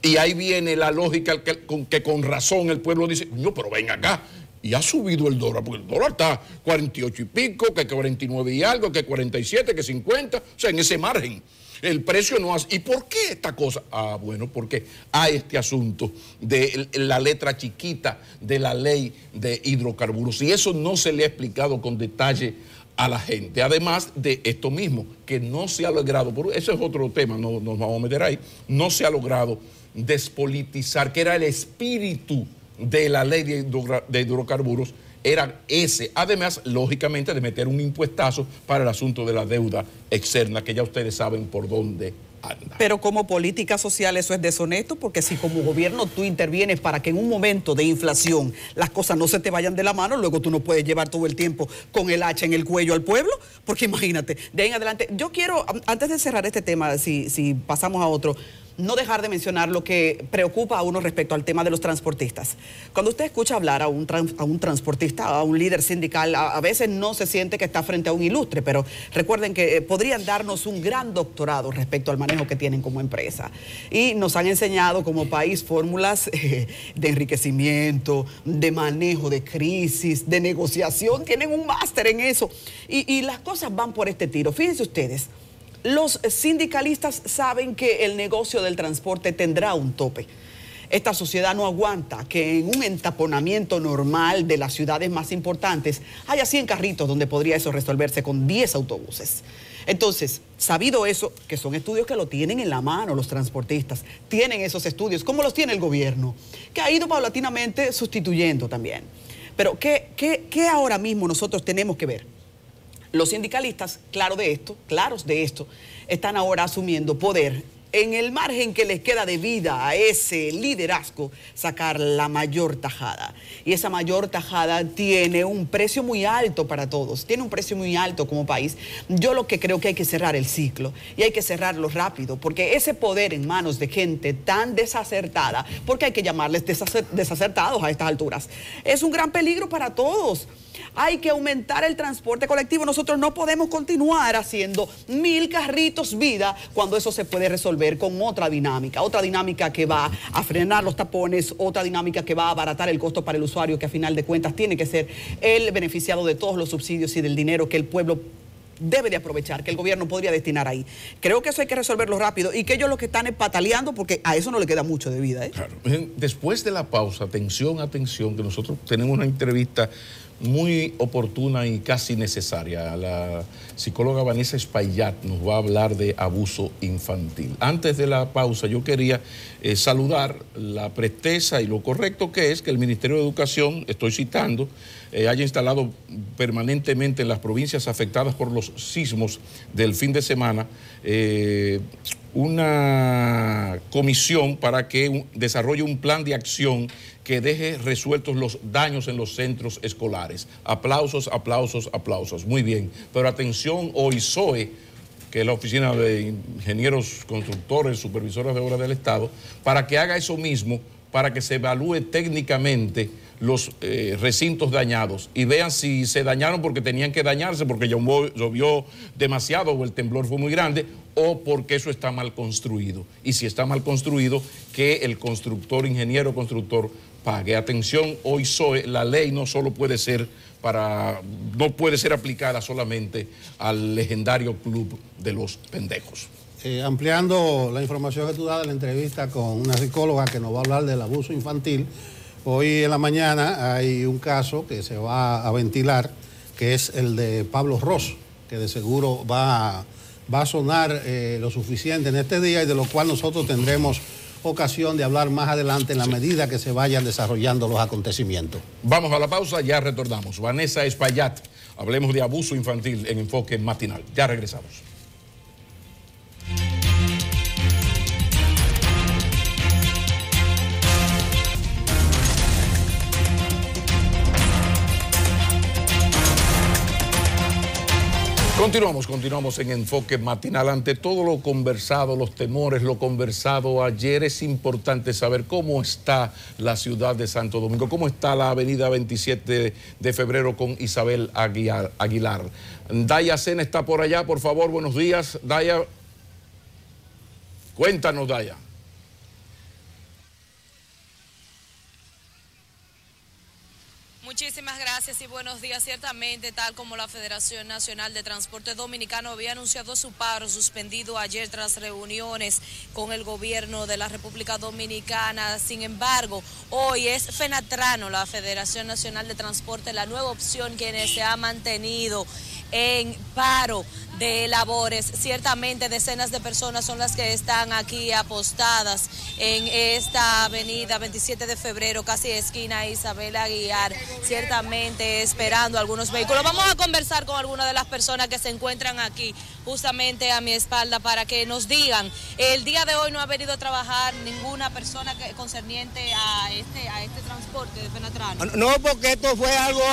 Y ahí viene la lógica que con razón el pueblo dice, no, pero ven acá. Y ha subido el dólar, porque el dólar está 48 y pico, que 49 y algo, que 47, que 50, o sea, en ese margen. El precio no hace... ¿Y por qué esta cosa? Ah, bueno, porque hay este asunto de la letra chiquita de la ley de hidrocarburos. Y eso no se le ha explicado con detalle a la gente. Además de esto mismo, que no se ha logrado, eso es otro tema, no nos vamos a meter ahí, no se ha logrado despolitizar, que era el espíritu de la ley de hidrocarburos, era ese. Además, lógicamente, de meter un impuestazo para el asunto de la deuda externa, que ya ustedes saben por dónde anda. Pero como política social eso es deshonesto, porque si como gobierno tú intervienes para que en un momento de inflación las cosas no se te vayan de la mano, luego tú no puedes llevar todo el tiempo con el hacha en el cuello al pueblo, porque imagínate, de ahí en adelante. Yo quiero, antes de cerrar este tema, si pasamos a otro, no dejar de mencionar lo que preocupa a uno respecto al tema de los transportistas. Cuando usted escucha hablar a un transportista, a un líder sindical, a veces no se siente que está frente a un ilustre, pero recuerden que podrían darnos un gran doctorado respecto al manejo que tienen como empresa. Y nos han enseñado como país fórmulas de enriquecimiento, de manejo de crisis, de negociación, tienen un máster en eso. Y las cosas van por este tiro. Fíjense ustedes. Los sindicalistas saben que el negocio del transporte tendrá un tope. Esta sociedad no aguanta que en un entaponamiento normal de las ciudades más importantes haya 100 carritos donde podría eso resolverse con 10 autobuses. Entonces, sabido eso, que son estudios que lo tienen en la mano los transportistas, tienen esos estudios, como los tiene el gobierno, que ha ido paulatinamente sustituyendo también. Pero, ¿qué ahora mismo nosotros tenemos que ver? Los sindicalistas, claros de esto, están ahora asumiendo poder en el margen que les queda de vida a ese liderazgo, sacar la mayor tajada. Y esa mayor tajada tiene un precio muy alto para todos, tiene un precio muy alto como país. Yo lo que creo que hay que cerrar el ciclo y hay que cerrarlo rápido, porque ese poder en manos de gente tan desacertada, porque hay que llamarles desacertados a estas alturas, es un gran peligro para todos. Hay que aumentar el transporte colectivo. Nosotros no podemos continuar haciendo 1000 carritos vida cuando eso se puede resolver con otra dinámica que va a frenar los tapones, otra dinámica que va a abaratar el costo para el usuario, que a final de cuentas tiene que ser el beneficiado de todos los subsidios y del dinero que el pueblo debe de aprovechar, que el gobierno podría destinar ahí. Creo que eso hay que resolverlo rápido y que ellos lo que están es pataleando, porque a eso no le queda mucho de vida. Claro. Después de la pausa, atención, que nosotros tenemos una entrevista muy oportuna y casi necesaria. La psicóloga Vanessa Espaillat nos va a hablar de abuso infantil. Antes de la pausa, yo quería saludar la presteza y lo correcto que es que el Ministerio de Educación, estoy citando, haya instalado permanentemente en las provincias afectadas por los sismos del fin de semana una comisión para que desarrolle un plan de acción que deje resueltos los daños en los centros escolares. Aplausos, aplausos, aplausos. Muy bien. Pero atención, OISOE, que es la Oficina de Ingenieros Constructores, Supervisores de Obras del Estado, para que haga eso mismo, para que se evalúe técnicamente los recintos dañados y vean si se dañaron porque tenían que dañarse, porque llovió demasiado o el temblor fue muy grande, o porque eso está mal construido. Y si está mal construido, que el ingeniero constructor pague. Atención, hoy la ley no puede ser aplicada solamente al legendario club de los pendejos. Ampliando la información que tú das de la entrevista con una psicóloga que nos va a hablar del abuso infantil, hoy en la mañana hay un caso que se va a ventilar, que es el de Pablo Ross, que de seguro va va a sonar lo suficiente en este día y de lo cual nosotros tendremos ocasión de hablar más adelante en la medida que se vayan desarrollando los acontecimientos. Vamos a la pausa, ya retornamos. Vanessa Espaillat, hablemos de abuso infantil en Enfoque Matinal. Ya regresamos. Continuamos en Enfoque Matinal. Ante todo lo conversado, los temores, lo conversado ayer, es importante saber cómo está la ciudad de Santo Domingo, cómo está la avenida 27 de febrero con Isabel Aguilar. Daya Sena está por allá, por favor, buenos días. Daya, cuéntanos, Daya. Muchísimas gracias y buenos días. Ciertamente, tal como la Federación Nacional de Transporte Dominicano había anunciado su paro suspendido ayer tras reuniones con el gobierno de la República Dominicana. Sin embargo, hoy es Fenatrano, la Federación Nacional de Transporte, la nueva opción quienes se ha mantenido en paro de labores. Ciertamente decenas de personas son las que están aquí apostadas en esta avenida 27 de febrero, casi esquina Isabel Aguilar, ciertamente esperando algunos vehículos. Vamos a conversar con algunas de las personas que se encuentran aquí justamente a mi espalda para que nos digan, el día de hoy no ha venido a trabajar ninguna persona concerniente a este transporte de Fenatrano. No, porque esto fue algo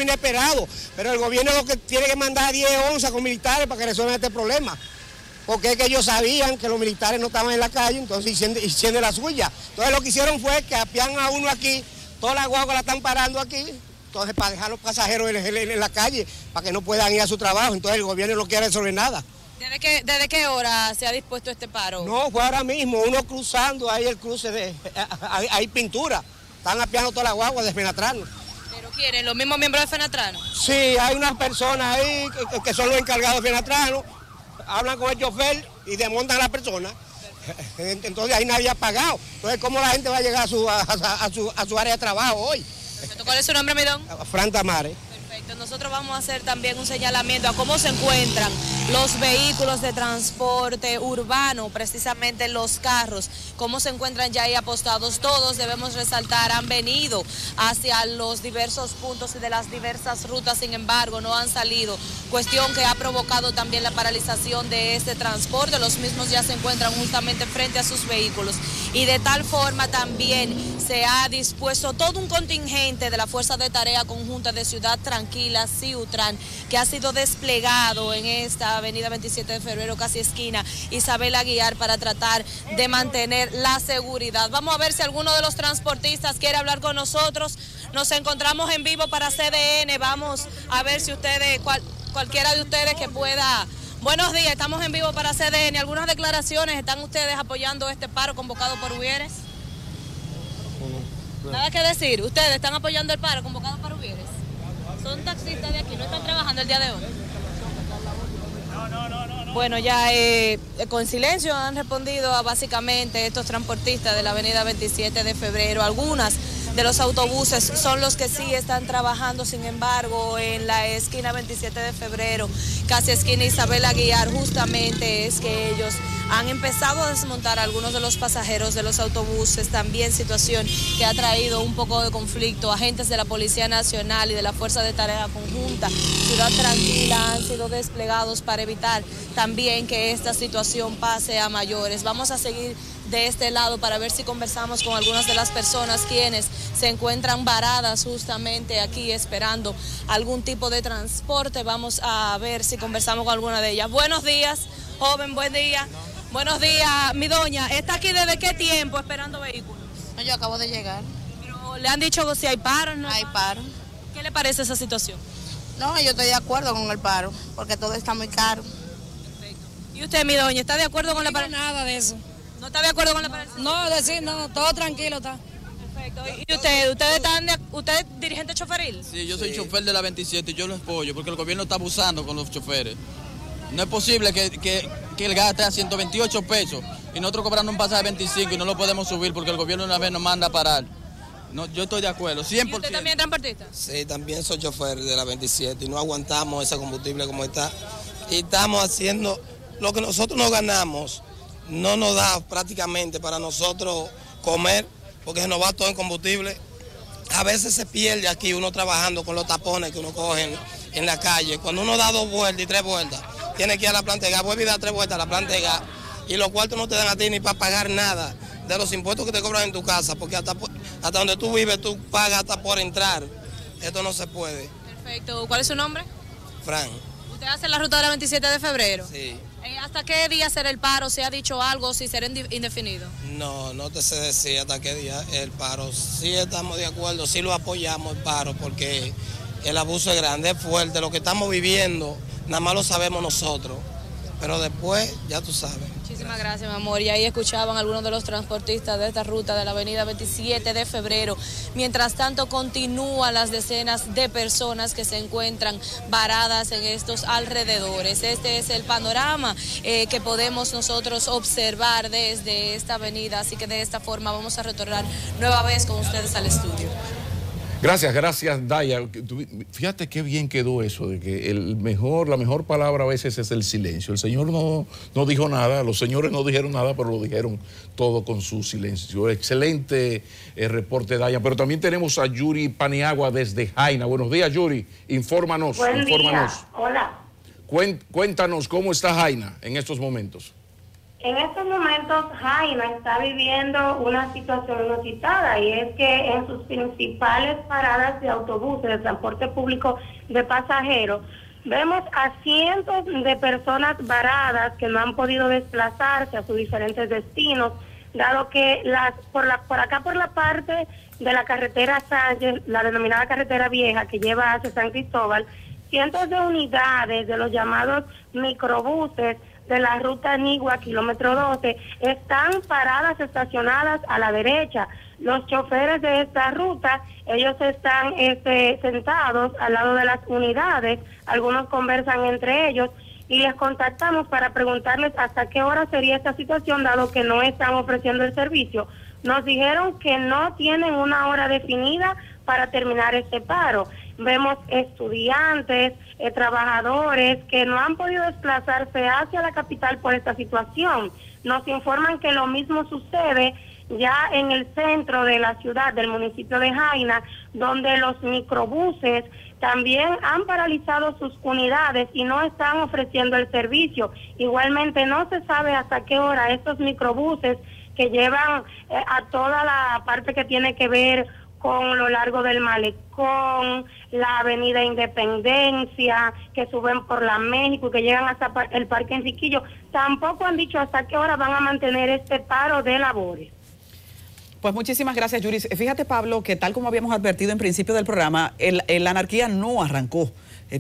inesperado, pero el gobierno lo que tiene que mandar 10 onzas con militares para que resuelvan este problema, porque es que ellos sabían que los militares no estaban en la calle, entonces hicieron la suya. Entonces lo que hicieron fue que apian a uno aquí, todas las guaguas la están parando aquí, entonces para dejar a los pasajeros en la calle, para que no puedan ir a su trabajo, entonces el gobierno no quiere resolver nada. ¿Desde qué hora se ha dispuesto este paro? No, fue ahora mismo, uno cruzando ahí el cruce hay pintura, están apiando todas las guaguas de Fenatrano. ¿Pero quieren? ¿Los mismos miembros de Fenatrano? Sí, hay unas personas ahí que son los encargados de Fenatrano, hablan con el chofer y desmontan a la persona. Entonces ahí nadie ha pagado. Entonces, ¿cómo la gente va a llegar a su área de trabajo hoy? ¿Cuál es su nombre, Midón? Fran Tamares. Perfecto. Nosotros vamos a hacer también un señalamiento a cómo se encuentran los vehículos de transporte urbano, precisamente los carros, cómo se encuentran ya ahí apostados. Todos, debemos resaltar, han venido hacia los diversos puntos y de las diversas rutas, sin embargo, no han salido, cuestión que ha provocado también la paralización de este transporte. Los mismos ya se encuentran justamente frente a sus vehículos y de tal forma también se ha dispuesto todo un contingente de la Fuerza de Tarea Conjunta de Ciudad Tranquila, Ciutran, que ha sido desplegado en esta avenida 27 de febrero, casi esquina Isabel Aguilar, para tratar de mantener la seguridad. Vamos a ver si alguno de los transportistas quiere hablar con nosotros. Nos encontramos en vivo para CDN. Vamos a ver si ustedes, cualquiera de ustedes que pueda... Buenos días, estamos en vivo para CDN. ¿Algunas declaraciones? ¿Están ustedes apoyando este paro convocado por Uvieres? Nada que decir. ¿Ustedes están apoyando el paro convocado por Uvieres? Son taxistas de aquí, ¿no están trabajando el día de hoy? Bueno, ya con silencio han respondido a básicamente estos transportistas de la avenida 27 de febrero. Algunas de los autobuses son los que sí están trabajando, sin embargo, en la esquina 27 de febrero, casi esquina Isabel Aguilar, justamente es que ellos han empezado a desmontar a algunos de los pasajeros de los autobuses, también situación que ha traído un poco de conflicto. Agentes de la Policía Nacional y de la Fuerza de Tarea Conjunta, Ciudad Tranquila, han sido desplegados para evitar también que esta situación pase a mayores. Vamos a seguir de este lado para ver si conversamos con algunas de las personas quienes se encuentran varadas justamente aquí esperando algún tipo de transporte. Vamos a ver si conversamos con alguna de ellas. Buenos días, joven, buen día. Buenos días, mi doña. ¿Está aquí desde qué tiempo esperando vehículos? No, yo acabo de llegar. Pero le han dicho si hay paro, ¿no? Hay paro. ¿Qué le parece esa situación? No, yo estoy de acuerdo con el paro, porque todo está muy caro. Perfecto. ¿Y usted, mi doña, está de acuerdo con la paralización? Nada de eso. ¿No está de acuerdo con la paralización? No, decir, no, todo tranquilo está. Perfecto. ¿Y usted es dirigente choferil? Sí, yo soy chofer de la 27 y yo lo apoyo porque el gobierno está abusando con los choferes. No es posible que el gas esté a 128 pesos y nosotros cobrando un pasaje de 25 y no lo podemos subir porque el gobierno una vez nos manda a parar. No, yo estoy de acuerdo, 100%. ¿Y usted también es transportista? Sí, también soy chofer de la 27 y no aguantamos ese combustible como está, y estamos haciendo lo que nosotros no ganamos, no nos da prácticamente para nosotros comer, porque se nos va todo en combustible. A veces se pierde aquí uno trabajando con los tapones que uno coge en la calle. Cuando uno da 2 vueltas y 3 vueltas, tiene que ir a la planta de gas, vuelve y da 3 vueltas a la planta de gas, y los cuartos no te dan a ti ni para pagar nada de los impuestos que te cobran en tu casa, porque hasta donde tú vives tú pagas hasta por entrar. Esto no se puede. Perfecto. ¿Cuál es su nombre? Fran. ¿Usted hace la ruta del 27 de febrero? Sí. ¿Hasta qué día será el paro? ¿Se ha dicho algo? ¿Si será indefinido? No te sé decir hasta qué día el paro. Sí estamos de acuerdo, sí lo apoyamos el paro, porque el abuso es grande, es fuerte. Lo que estamos viviendo, nada más lo sabemos nosotros. Pero después, ya tú sabes. Muchísimas gracias, mi amor. Y ahí escuchaban algunos de los transportistas de esta ruta de la avenida 27 de febrero. Mientras tanto, continúan las decenas de personas que se encuentran varadas en estos alrededores. Este es el panorama que podemos nosotros observar desde esta avenida. Así que de esta forma vamos a retornar nueva vez con ustedes al estudio. Gracias, Daya. Fíjate qué bien quedó eso, de que la mejor palabra a veces es el silencio. El señor no dijo nada, los señores no dijeron nada, pero lo dijeron todo con su silencio. Excelente reporte, Daya. Pero también tenemos a Yuri Paniagua desde Jaina. Buenos días, Yuri. Infórmanos. Buen día. Hola. Cuéntanos cómo está Jaina en estos momentos. En estos momentos Jaina está viviendo una situación inusitada, y es que en sus principales paradas de autobuses, de transporte público de pasajeros, vemos a cientos de personas varadas que no han podido desplazarse a sus diferentes destinos, dado que por acá por la parte de la carretera Sánchez, la denominada carretera vieja que lleva hacia San Cristóbal, cientos de unidades de los llamados microbuses de la ruta Nigua, kilómetro 12, están paradas, estacionadas a la derecha. Los choferes de esta ruta, ellos están sentados al lado de las unidades, algunos conversan entre ellos, y les contactamos para preguntarles hasta qué hora sería esta situación, dado que no están ofreciendo el servicio. Nos dijeron que no tienen una hora definida para terminar este paro. Vemos estudiantes, trabajadores que no han podido desplazarse hacia la capital por esta situación. Nos informan que lo mismo sucede ya en el centro de la ciudad, del municipio de Jaina, donde los microbuses también han paralizado sus unidades y no están ofreciendo el servicio. Igualmente no se sabe hasta qué hora estos microbuses que llevan a toda la parte que tiene que ver con lo largo del Malecón, la avenida Independencia, que suben por la México y que llegan hasta el Parque Enriquillo, tampoco han dicho hasta qué hora van a mantener este paro de labores. Pues muchísimas gracias, Yuri. Fíjate, Pablo, que tal como habíamos advertido en principio del programa, la anarquía no arrancó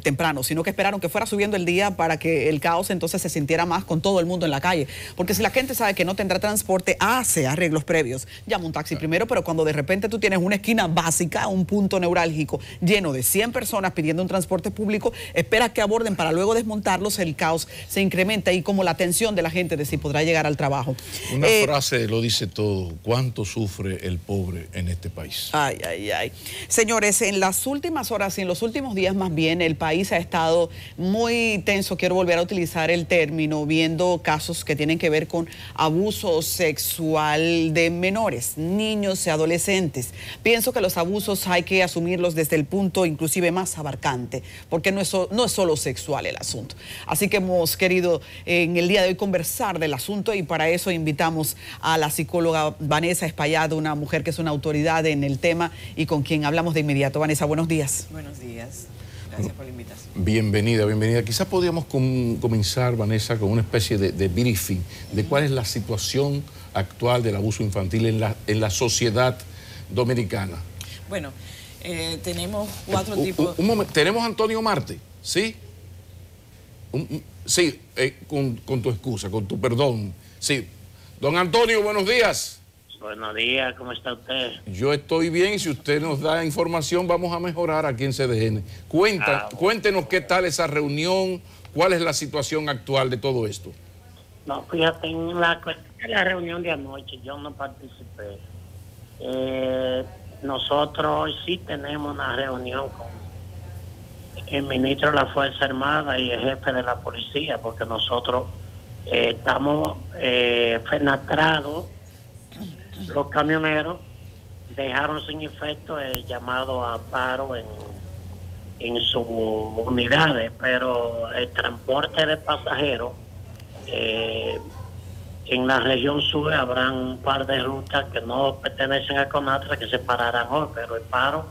temprano, sino que esperaron que fuera subiendo el día para que el caos entonces se sintiera más con todo el mundo en la calle. Porque si la gente sabe que no tendrá transporte, hace arreglos previos. Llama un taxi primero, pero cuando de repente tú tienes una esquina básica, un punto neurálgico lleno de 100 personas pidiendo un transporte público, esperas que aborden para luego desmontarlos, el caos se incrementa y como la tensión de la gente de si podrá llegar al trabajo. Una frase lo dice todo: ¿cuánto sufre el pobre en este país? Ay, ay, ay. Señores, en las últimas horas y en los últimos días más bien, el país ha estado muy tenso, quiero volver a utilizar el término, viendo casos que tienen que ver con abuso sexual de menores, niños y adolescentes. Pienso que los abusos hay que asumirlos desde el punto inclusive más abarcante, porque no es solo sexual el asunto. Así que hemos querido en el día de hoy conversar del asunto y para eso invitamos a la psicóloga Vanessa Espaillado, una mujer que es una autoridad en el tema y con quien hablamos de inmediato. Vanessa, buenos días. Buenos días. Gracias por la invitación. Bienvenida, bienvenida. Quizás podríamos comenzar, Vanessa, con una especie de briefing de cuál es la situación actual del abuso infantil en la sociedad dominicana. Bueno, tenemos 4 tipos... Un momento, tenemos a Antonio Marte, ¿sí? Sí, con tu excusa, con tu perdón. Sí. Don Antonio, buenos días. Buenos días, ¿cómo está usted? Yo estoy bien y si usted nos da información vamos a mejorar aquí en CDN. Cuéntenos qué tal esa reunión, cuál es la situación actual de todo esto. No, fíjate, en la reunión de anoche yo no participé. Nosotros sí tenemos una reunión el ministro de la Fuerza Armada y el jefe de la policía, porque nosotros estamos fenatrados. Los camioneros dejaron sin efecto el llamado a paro en sus unidades, pero el transporte de pasajeros en la región sur habrán un par de rutas que no pertenecen a CONATRA que se pararán hoy, pero el paro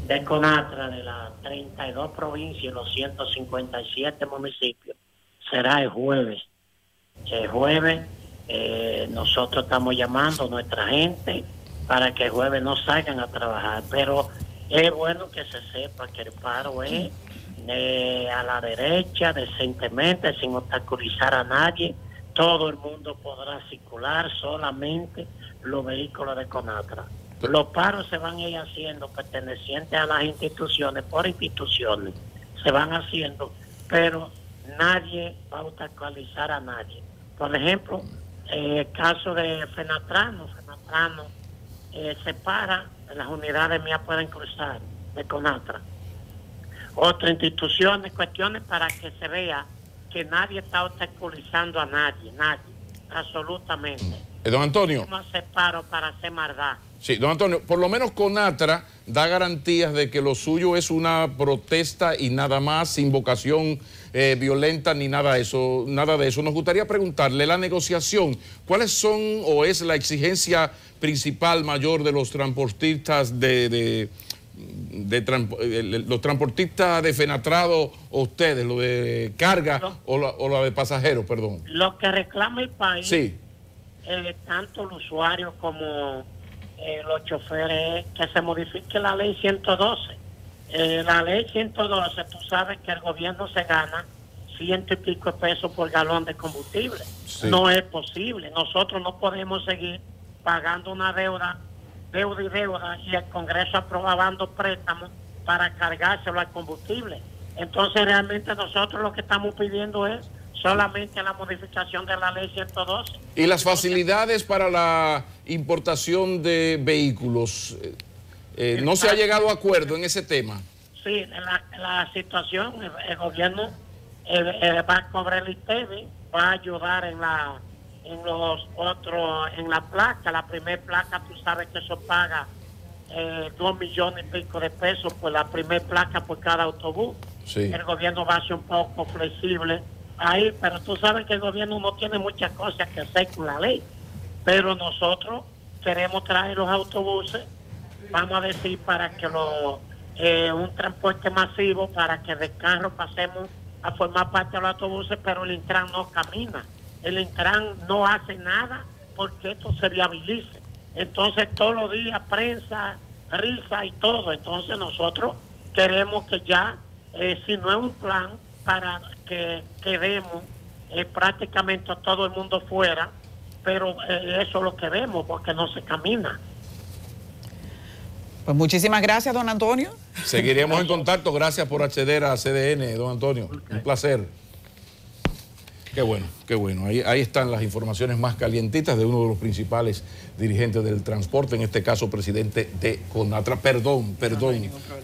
de CONATRA de las 32 provincias y los 157 municipios será el jueves. El jueves nosotros estamos llamando a nuestra gente para que el jueves no salgan a trabajar, pero es bueno que se sepa que el paro es a la derecha, decentemente, sin obstaculizar a nadie. Todo el mundo podrá circular, solamente los vehículos de CONATRA. Los paros se van a ir haciendo pertenecientes a las instituciones, por instituciones, se van haciendo, pero nadie va a obstaculizar a nadie. Por ejemplo, el caso de Fenatrano se para, las unidades mías pueden cruzar de CONATRA. Otras instituciones, cuestiones para que se vea que nadie está obstaculizando a nadie, absolutamente. Don Antonio. No hace paro para hacer maldad. Sí, don Antonio, por lo menos CONATRA da garantías de que lo suyo es una protesta y nada más, sin vocación violenta ni nada de eso. Nos gustaría preguntarle, la negociación, ¿cuáles son o es la exigencia principal mayor de los transportistas los transportistas de Fenatrado o ustedes, lo de carga o la de pasajeros, perdón? Lo que reclama el país, sí, tanto el usuario como los choferes, que se modifique la ley 112. La ley 112, tú sabes que el gobierno se gana 100 y pico de pesos por galón de combustible. Sí. No es posible. Nosotros no podemos seguir pagando una deuda y el Congreso aprobando préstamos para cargárselo al combustible. Entonces realmente nosotros lo que estamos pidiendo es solamente la modificación de la ley 112. ¿Y las facilidades para la importación de vehículos? ¿No se ha llegado a acuerdo en ese tema? Sí, la situación, el gobierno va a cobrar el ITEVI, va a ayudar en la placa. La primera placa, tú sabes que eso paga 2 millones y pico de pesos por la primera placa por cada autobús. Sí. El gobierno va a ser un poco flexible ahí, pero tú sabes que el gobierno no tiene muchas cosas que hacer con la ley. Pero nosotros queremos traer los autobuses, vamos a decir, para que un transporte masivo, para que de carro pasemos a formar parte de los autobuses, pero el Intran no camina. El Intran no hace nada porque esto se viabilice. Entonces todos los días prensa, risa y todo. Entonces nosotros queremos que ya, si no es un plan para que quedemos prácticamente todo el mundo fuera, pero eso es lo que vemos porque no se camina. Pues muchísimas gracias, don Antonio. Seguiremos en contacto. Gracias por acceder a CDN, don Antonio. Un placer. Qué bueno, qué bueno. Ahí están las informaciones más calientitas de uno de los principales dirigentes del transporte, en este caso presidente de CONATRA. Perdón,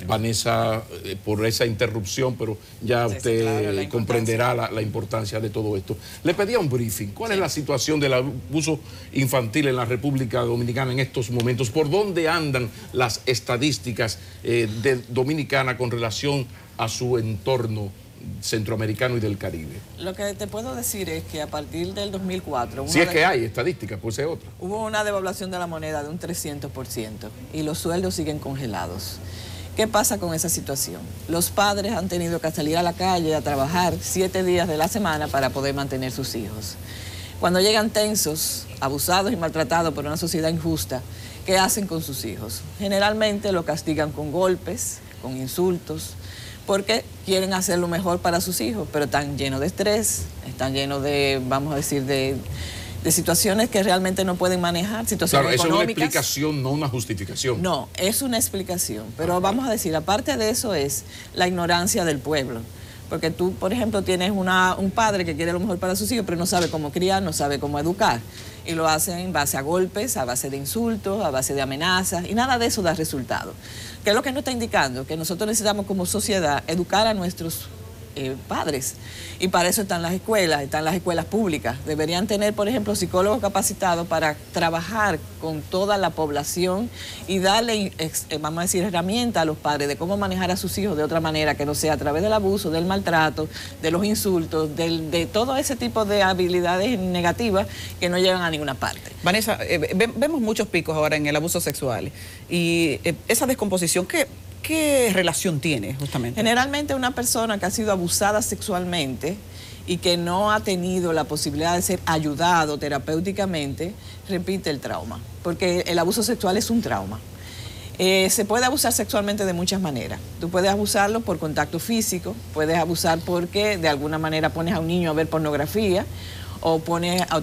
Vanessa, por esa interrupción, pero ya usted claro, comprenderá la importancia de todo esto. Le pedía un briefing. ¿Cuál es la situación del abuso infantil en la República Dominicana en estos momentos? ¿Por dónde andan las estadísticas de Dominicana con relación a su entorno centroamericano y del Caribe? Lo que te puedo decir es que a partir del 2004... Si es que hay estadísticas, pues es otra. Hubo una devaluación de la moneda de un 300% y los sueldos siguen congelados. ¿Qué pasa con esa situación? Los padres han tenido que salir a la calle a trabajar 7 días de la semana para poder mantener sus hijos. Cuando llegan tensos, abusados y maltratados por una sociedad injusta, ¿qué hacen con sus hijos? Generalmente lo castigan con golpes, con insultos, porque quieren hacer lo mejor para sus hijos, pero están llenos de estrés, están llenos de, vamos a decir, de situaciones que realmente no pueden manejar, situaciones económicas. Claro, eso es una explicación, no una justificación. No, es una explicación, pero vamos a decir, aparte de eso es la ignorancia del pueblo, Porque tú, por ejemplo, tienes un padre que quiere lo mejor para sus hijos, pero no sabe cómo criar, no sabe cómo educar. Y lo hacen en base a golpes, a base de insultos, a base de amenazas, y nada de eso da resultado. ¿Qué es lo que nos está indicando? Que nosotros necesitamos como sociedad educar a nuestros padres. Y para eso están las escuelas públicas. Deberían tener, por ejemplo, psicólogos capacitados para trabajar con toda la población y darle, vamos a decir, herramientas a los padres de cómo manejar a sus hijos de otra manera, que no sea a través del abuso, del maltrato, de los insultos, de todo ese tipo de habilidades negativas que no llevan a ninguna parte. Vanessa, vemos muchos picos ahora en el abuso sexual y esa descomposición, ¿qué relación tiene justamente? Generalmente una persona que ha sido abusada sexualmente y que no ha tenido la posibilidad de ser ayudado terapéuticamente, repite el trauma, porque el abuso sexual es un trauma. Se puede abusar sexualmente de muchas maneras. Tú puedes abusarlo por contacto físico, puedes abusar porque de alguna manera pones a un niño a ver pornografía, o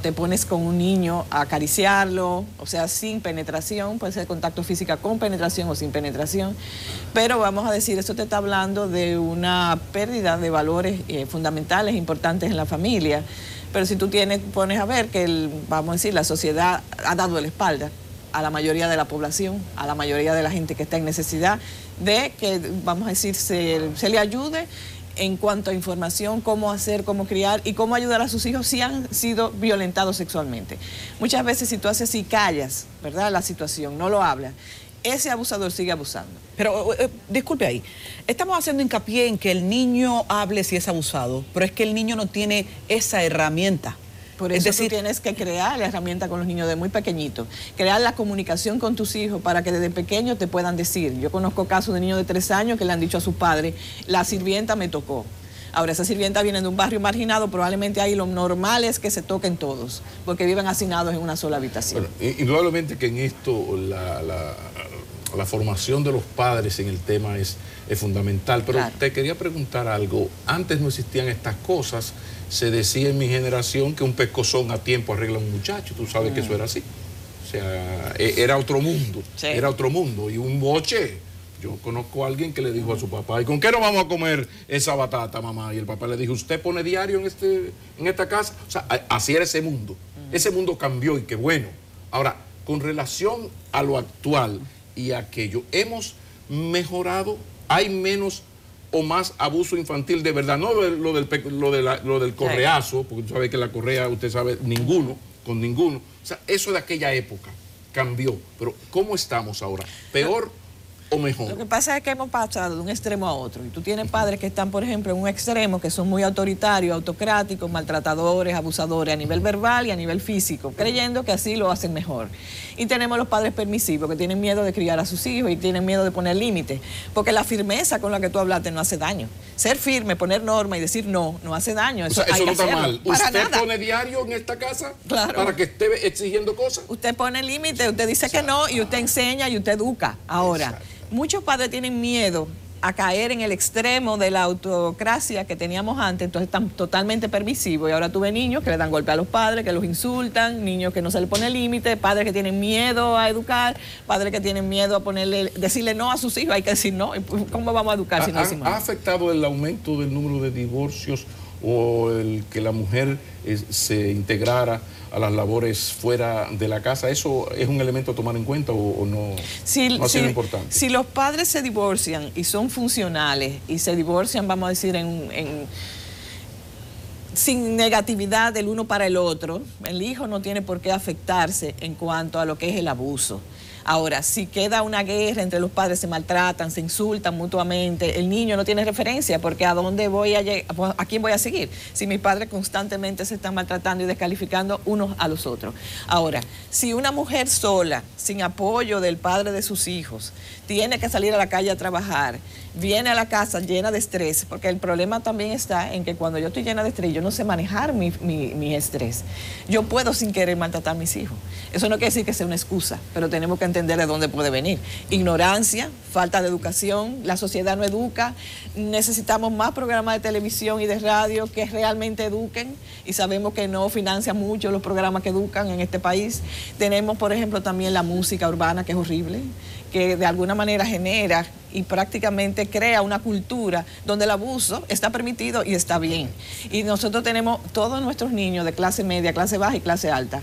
te pones con un niño a acariciarlo, o sea, sin penetración, puede ser contacto físico con penetración o sin penetración, pero vamos a decir, esto te está hablando de una pérdida de valores fundamentales, importantes en la familia, pero si tú pones a ver que, vamos a decir, la sociedad ha dado la espalda a la mayoría de la población, a la mayoría de la gente que está en necesidad de que, vamos a decir, se le ayude en cuanto a información, cómo hacer, cómo criar y cómo ayudar a sus hijos si han sido violentados sexualmente. Muchas veces si tú haces y callas, ¿verdad?, la situación, no lo hablas, ese abusador sigue abusando. Pero, disculpe ahí, estamos haciendo hincapié en que el niño hable si es abusado, pero es que el niño no tiene esa herramienta. Por eso tú tienes que crear la herramienta con los niños de muy pequeñitos, crear la comunicación con tus hijos para que desde pequeños te puedan decir. Yo conozco casos de niños de 3 años que le han dicho a sus padres, la sirvienta me tocó. Ahora, esa sirvienta viene de un barrio marginado, probablemente ahí lo normal es que se toquen todos, porque viven hacinados en una sola habitación. Bueno, indudablemente que en esto la formación de los padres en el tema es fundamental, pero claro, te quería preguntar algo. Antes no existían estas cosas. Se decía en mi generación que un pescozón a tiempo arregla a un muchacho. Tú sabes que eso era así. O sea, era otro mundo. Sí. Era otro mundo. Y un boche. Yo conozco a alguien que le dijo a su papá, ¿y con qué nos vamos a comer esa batata, mamá? Y el papá le dijo, ¿usted pone diario en esta casa? O sea, así era ese mundo. Ese mundo cambió y qué bueno. Ahora, con relación a lo actual y aquello, hemos mejorado, hay menos o más abuso infantil de verdad, no lo del correazo, porque tú sabes que la correa, usted sabe, con ninguno. O sea, eso de aquella época cambió, pero ¿cómo estamos ahora? ¿Peor o mejor? Lo que pasa es que hemos pasado de un extremo a otro, y tú tienes padres que están, por ejemplo, en un extremo, que son muy autoritarios, autocráticos, maltratadores, abusadores a nivel verbal y a nivel físico, creyendo que así lo hacen mejor. Y tenemos los padres permisivos, que tienen miedo de criar a sus hijos y tienen miedo de poner límites, porque la firmeza con la que tú hablaste no hace daño. Ser firme, poner norma y decir no hace daño. Eso no está mal. ¿Usted pone diario en esta casa para que esté exigiendo cosas? Usted pone límites, usted dice que no, y usted enseña y usted educa. Ahora, muchos padres tienen miedo a caer en el extremo de la autocracia que teníamos antes, entonces están totalmente permisivos, y ahora tú ves niños que le dan golpe a los padres, que los insultan, niños que no se les pone límite, padres que tienen miedo a educar, padres que tienen miedo a decirle no a sus hijos, hay que decir no. ¿Cómo vamos a educar si no decimos no? ¿Ha afectado el aumento del número de divorcios o el que la mujer se integrara a las labores fuera de la casa? ¿Eso es un elemento a tomar en cuenta o no, no ha sido importante? Si los padres se divorcian y son funcionales y se divorcian, vamos a decir, sin negatividad del uno para el otro, el hijo no tiene por qué afectarse en cuanto a lo que es el abuso. Ahora, si queda una guerra entre los padres, se maltratan, se insultan mutuamente, el niño no tiene referencia, porque ¿a dónde voy a llegar? ¿A quién voy a seguir? Si mis padres constantemente se están maltratando y descalificando unos a los otros. Ahora, si una mujer sola, sin apoyo del padre de sus hijos, tiene que salir a la calle a trabajar, viene a la casa llena de estrés, porque el problema también está en que cuando yo estoy llena de estrés, yo no sé manejar mi estrés. Yo puedo sin querer maltratar a mis hijos. Eso no quiere decir que sea una excusa, pero tenemos que entender de dónde puede venir. Ignorancia, falta de educación, la sociedad no educa, necesitamos más programas de televisión y de radio que realmente eduquen, y sabemos que no financian mucho los programas que educan en este país. Tenemos, por ejemplo, también la música urbana, que es horrible, que de alguna manera genera y prácticamente crea una cultura donde el abuso está permitido y está bien. Y nosotros tenemos todos nuestros niños de clase media, clase baja y clase alta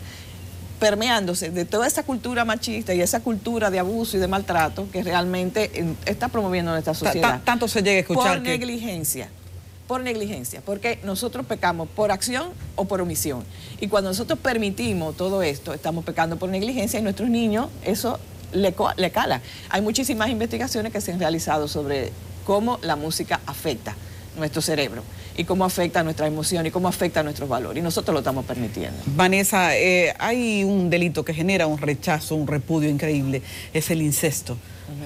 permeándose de toda esa cultura machista y esa cultura de abuso y de maltrato que realmente está promoviendo nuestra sociedad. Tanto se llega a escuchar por negligencia, porque nosotros pecamos por acción o por omisión. Y cuando nosotros permitimos todo esto, estamos pecando por negligencia y nuestros niños eso le cala. Hay muchísimas investigaciones que se han realizado sobre cómo la música afecta nuestro cerebro y cómo afecta nuestra emoción y cómo afecta nuestros valores. Y nosotros lo estamos permitiendo. Vanessa, hay un delito que genera un rechazo, un repudio increíble, es el incesto.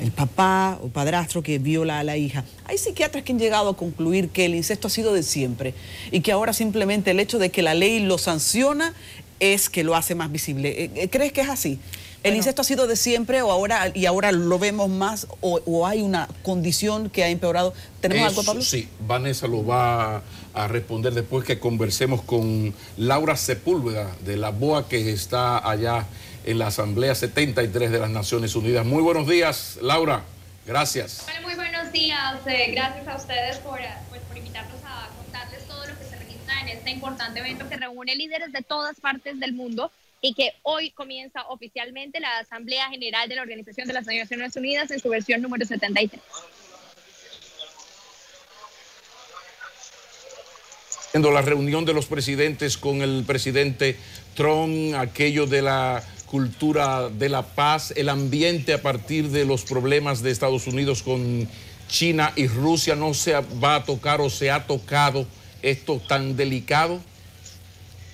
El papá o padrastro que viola a la hija. Hay psiquiatras que han llegado a concluir que el incesto ha sido de siempre y que ahora simplemente el hecho de que la ley lo sanciona es que lo hace más visible. ¿Crees que es así? ¿El incesto ha sido de siempre o ahora lo vemos más o hay una condición que ha empeorado? ¿Tenemos algo, Pablo? Sí, Vanessa lo va a responder después que conversemos con Laura Sepúlveda de la BOA, que está allá en la Asamblea 73 de las Naciones Unidas. Muy buenos días, Laura. Gracias. Bueno, muy buenos días. Gracias a ustedes por invitarnos a contarles todo lo que se registra en este importante evento que reúne líderes de todas partes del mundo y que hoy comienza oficialmente la Asamblea General de la Organización de las Naciones Unidas en su versión número 73. La reunión de los presidentes con el presidente Trump, aquello de la cultura de la paz, el ambiente a partir de los problemas de Estados Unidos con China y Rusia, ¿no se va a tocar o se ha tocado esto tan delicado?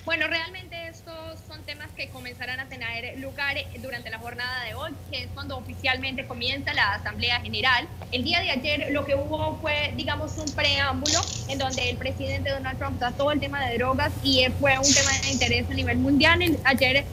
Bueno, realmente estos son temas que comenzarán a tener lugar durante la jornada de hoy, que es cuando oficialmente comienza la Asamblea General. El día de ayer lo que hubo fue, digamos, un preámbulo en donde el presidente Donald Trump trató el tema de drogas y fue un tema de interés a nivel mundial. Ayer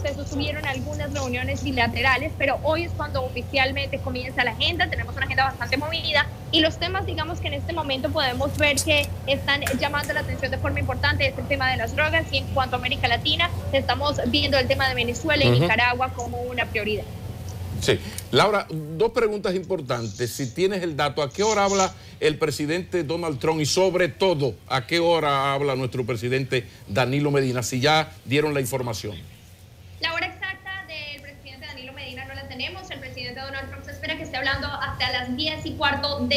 se sostuvieron algunas reuniones bilaterales, pero hoy es cuando oficialmente comienza la agenda. Tenemos una agenda bastante movida y los temas, digamos, que en este momento podemos ver que están llamando la atención de forma importante es el tema de las drogas, y en cuanto a América Latina estamos viendo el tema de Venezuela y Nicaragua como una prioridad. Sí. Laura, dos preguntas importantes. Si tienes el dato, ¿a qué hora habla el presidente Donald Trump? Y sobre todo, ¿a qué hora habla nuestro presidente Danilo Medina? Si ya dieron la información. La hora exacta del presidente Danilo Medina no la tenemos. El presidente Donald Trump se espera que esté hablando hasta las 10:15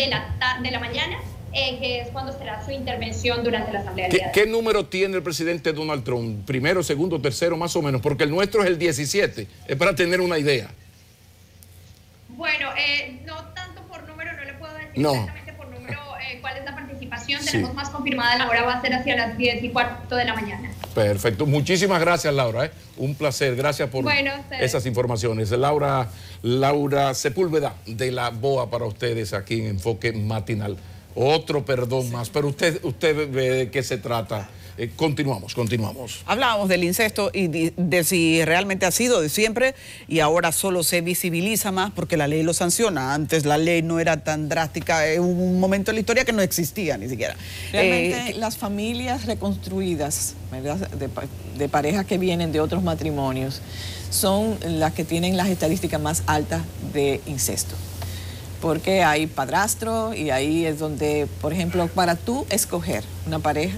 de la mañana, que es cuando será su intervención durante la Asamblea. ¿Qué número tiene el presidente Donald Trump? ¿Primero, segundo, tercero, más o menos? Porque el nuestro es el 17. Es para tener una idea. Bueno, no tanto por número, no le puedo decir exactamente por número cuál es la participación. Tenemos más confirmada, la hora va a ser hacia las 10:15 de la mañana. Perfecto. Muchísimas gracias, Laura. Un placer. Gracias por esas informaciones. Laura Sepúlveda de la BOA para ustedes aquí en Enfoque Matinal. Otro perdón más, pero usted ve de qué se trata. Continuamos. Hablábamos del incesto y de si realmente ha sido de siempre y ahora solo se visibiliza más porque la ley lo sanciona. Antes la ley no era tan drástica, en un momento en la historia que no existía ni siquiera. Realmente las familias reconstruidas, ¿verdad?, de parejas que vienen de otros matrimonios son las que tienen las estadísticas más altas de incesto. Porque hay padrastro y ahí es donde, por ejemplo, para tú escoger una pareja,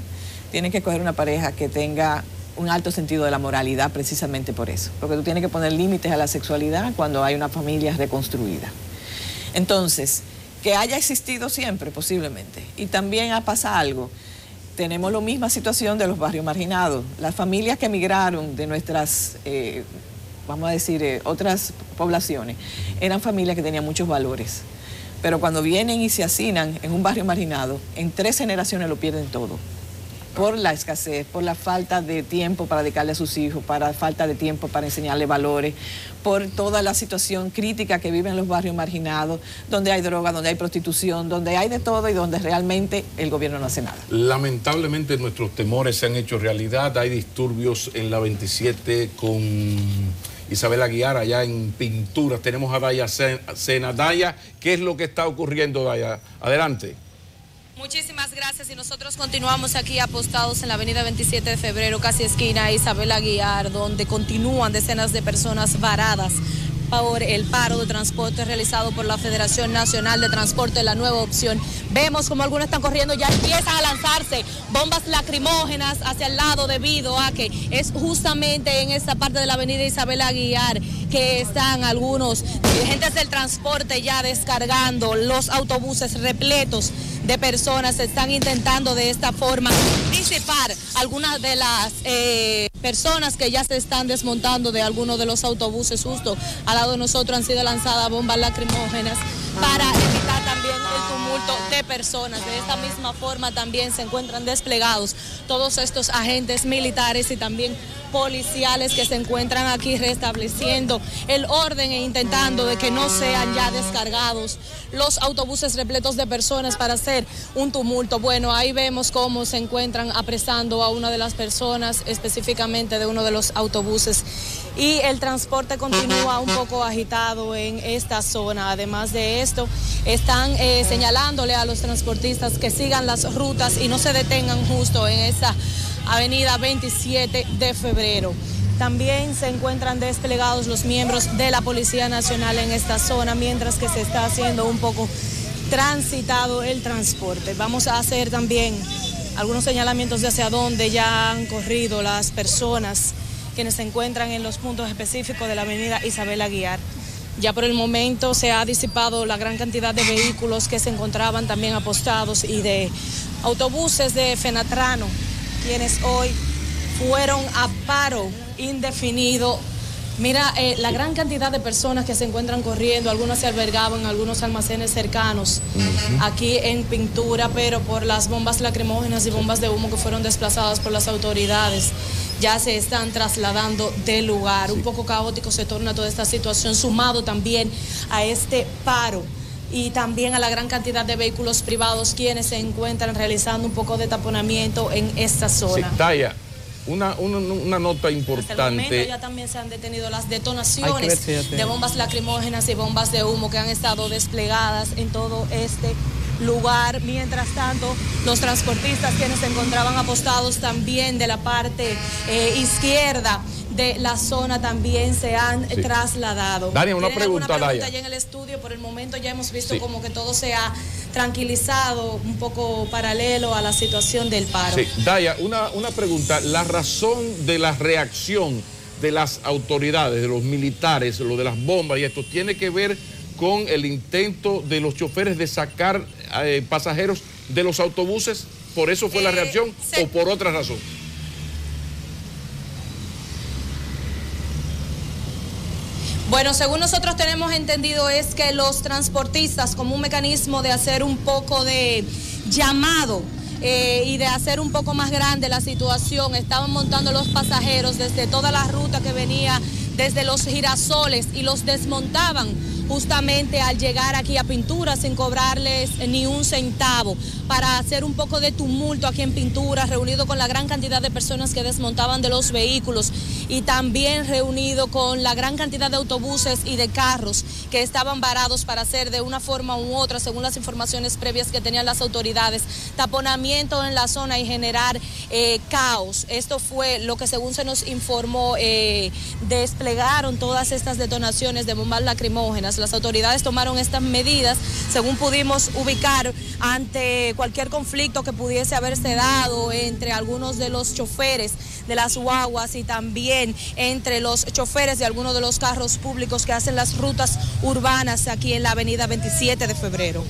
tienes que escoger una pareja que tenga un alto sentido de la moralidad precisamente por eso. Porque tú tienes que poner límites a la sexualidad cuando hay una familia reconstruida. Entonces, que haya existido siempre, posiblemente. Y también pasa algo. Tenemos la misma situación de los barrios marginados. Las familias que emigraron de nuestras, vamos a decir, otras poblaciones, eran familias que tenían muchos valores. Pero cuando vienen y se hacinan en un barrio marginado, en 3 generaciones lo pierden todo. Por la escasez, por la falta de tiempo para dedicarle a sus hijos, por la falta de tiempo para enseñarle valores, por toda la situación crítica que viven los barrios marginados, donde hay droga, donde hay prostitución, donde hay de todo y donde realmente el gobierno no hace nada. Lamentablemente nuestros temores se han hecho realidad. Hay disturbios en la 27 con Isabel Aguiar allá en Pinturas. Tenemos a Daya Sena. Daya, ¿qué es lo que está ocurriendo, Daya? Adelante. Muchísimas gracias y nosotros continuamos aquí apostados en la avenida 27 de febrero, casi esquina Isabel Aguiar, donde continúan decenas de personas varadas por el paro de transporte realizado por la Federación Nacional de Transporte, la Nueva Opción. Vemos como algunos están corriendo, ya empiezan a lanzarse bombas lacrimógenas hacia el lado debido a que es justamente en esta parte de la avenida Isabel Aguiar que están algunos dirigentes del transporte ya descargando los autobuses repletos de personas. Se están intentando de esta forma disipar algunas de las personas que ya se están desmontando de algunos de los autobuses. Justo al lado de nosotros han sido lanzadas bombas lacrimógenas para evitar también el tumulto de personas. De esta misma forma también se encuentran desplegados todos estos agentes militares y también policiales que se encuentran aquí restableciendo el orden e intentando de que no sean ya descargados los autobuses repletos de personas para hacer un tumulto. Bueno, ahí vemos cómo se encuentran apresando a una de las personas, específicamente de uno de los autobuses, y el transporte continúa un poco agitado en esta zona. Además de esto, están señalándole a los transportistas que sigan las rutas y no se detengan justo en esa avenida 27 de febrero. También se encuentran desplegados los miembros de la Policía Nacional en esta zona, mientras que se está haciendo un poco transitado el transporte. Vamos a hacer también algunos señalamientos de hacia dónde ya han corrido las personas quienes se encuentran en los puntos específicos de la avenida Isabel Aguiar. Ya por el momento se ha disipado la gran cantidad de vehículos que se encontraban también apostados y de autobuses de Fenatrano, quienes hoy fueron a paro indefinido. Mira, la gran cantidad de personas que se encuentran corriendo, algunas se albergaban en algunos almacenes cercanos aquí en Pintura, pero por las bombas lacrimógenas y bombas de humo que fueron desplazadas por las autoridades, ya se están trasladando del lugar. Un poco caótico se torna toda esta situación, sumado también a este paro y también a la gran cantidad de vehículos privados quienes se encuentran realizando un poco de taponamiento en esta zona. Sí, Taya, una nota importante. Hasta el momento ya también se han detenido las detonaciones de bombas lacrimógenas y bombas de humo que han estado desplegadas en todo este lugar. Mientras tanto, los transportistas quienes se encontraban apostados también de la parte izquierda de la zona también se han trasladado. Dania, una pregunta, Daya. Ya en el estudio, por el momento ya hemos visto como que todo se ha tranquilizado, un poco paralelo a la situación del paro. Sí, Daya, una pregunta. La razón de la reacción de las autoridades, de los militares, lo de las bombas y esto, ¿tiene que ver con el intento de los choferes de sacar pasajeros de los autobuses? ¿Por eso fue la reacción o por otra razón? Bueno, según nosotros tenemos entendido es que los transportistas, como un mecanismo de hacer un poco de llamado y de hacer un poco más grande la situación, estaban montando los pasajeros desde toda la ruta que venía desde los Girasoles y los desmontaban justamente al llegar aquí a Pintura sin cobrarles ni un centavo, para hacer un poco de tumulto aquí en Pintura, reunido con la gran cantidad de personas que desmontaban de los vehículos y también reunido con la gran cantidad de autobuses y de carros que estaban varados para hacer de una forma u otra, según las informaciones previas que tenían las autoridades, taponamiento en la zona y generar caos. Esto fue lo que, según se nos informó, desplegaron todas estas detonaciones de bombas lacrimógenas. Las autoridades tomaron estas medidas, según pudimos ubicar, ante cualquier conflicto que pudiese haberse dado entre algunos de los choferes de las guaguas y también entre los choferes de algunos de los carros públicos que hacen las rutas urbanas aquí en la avenida 27 de febrero.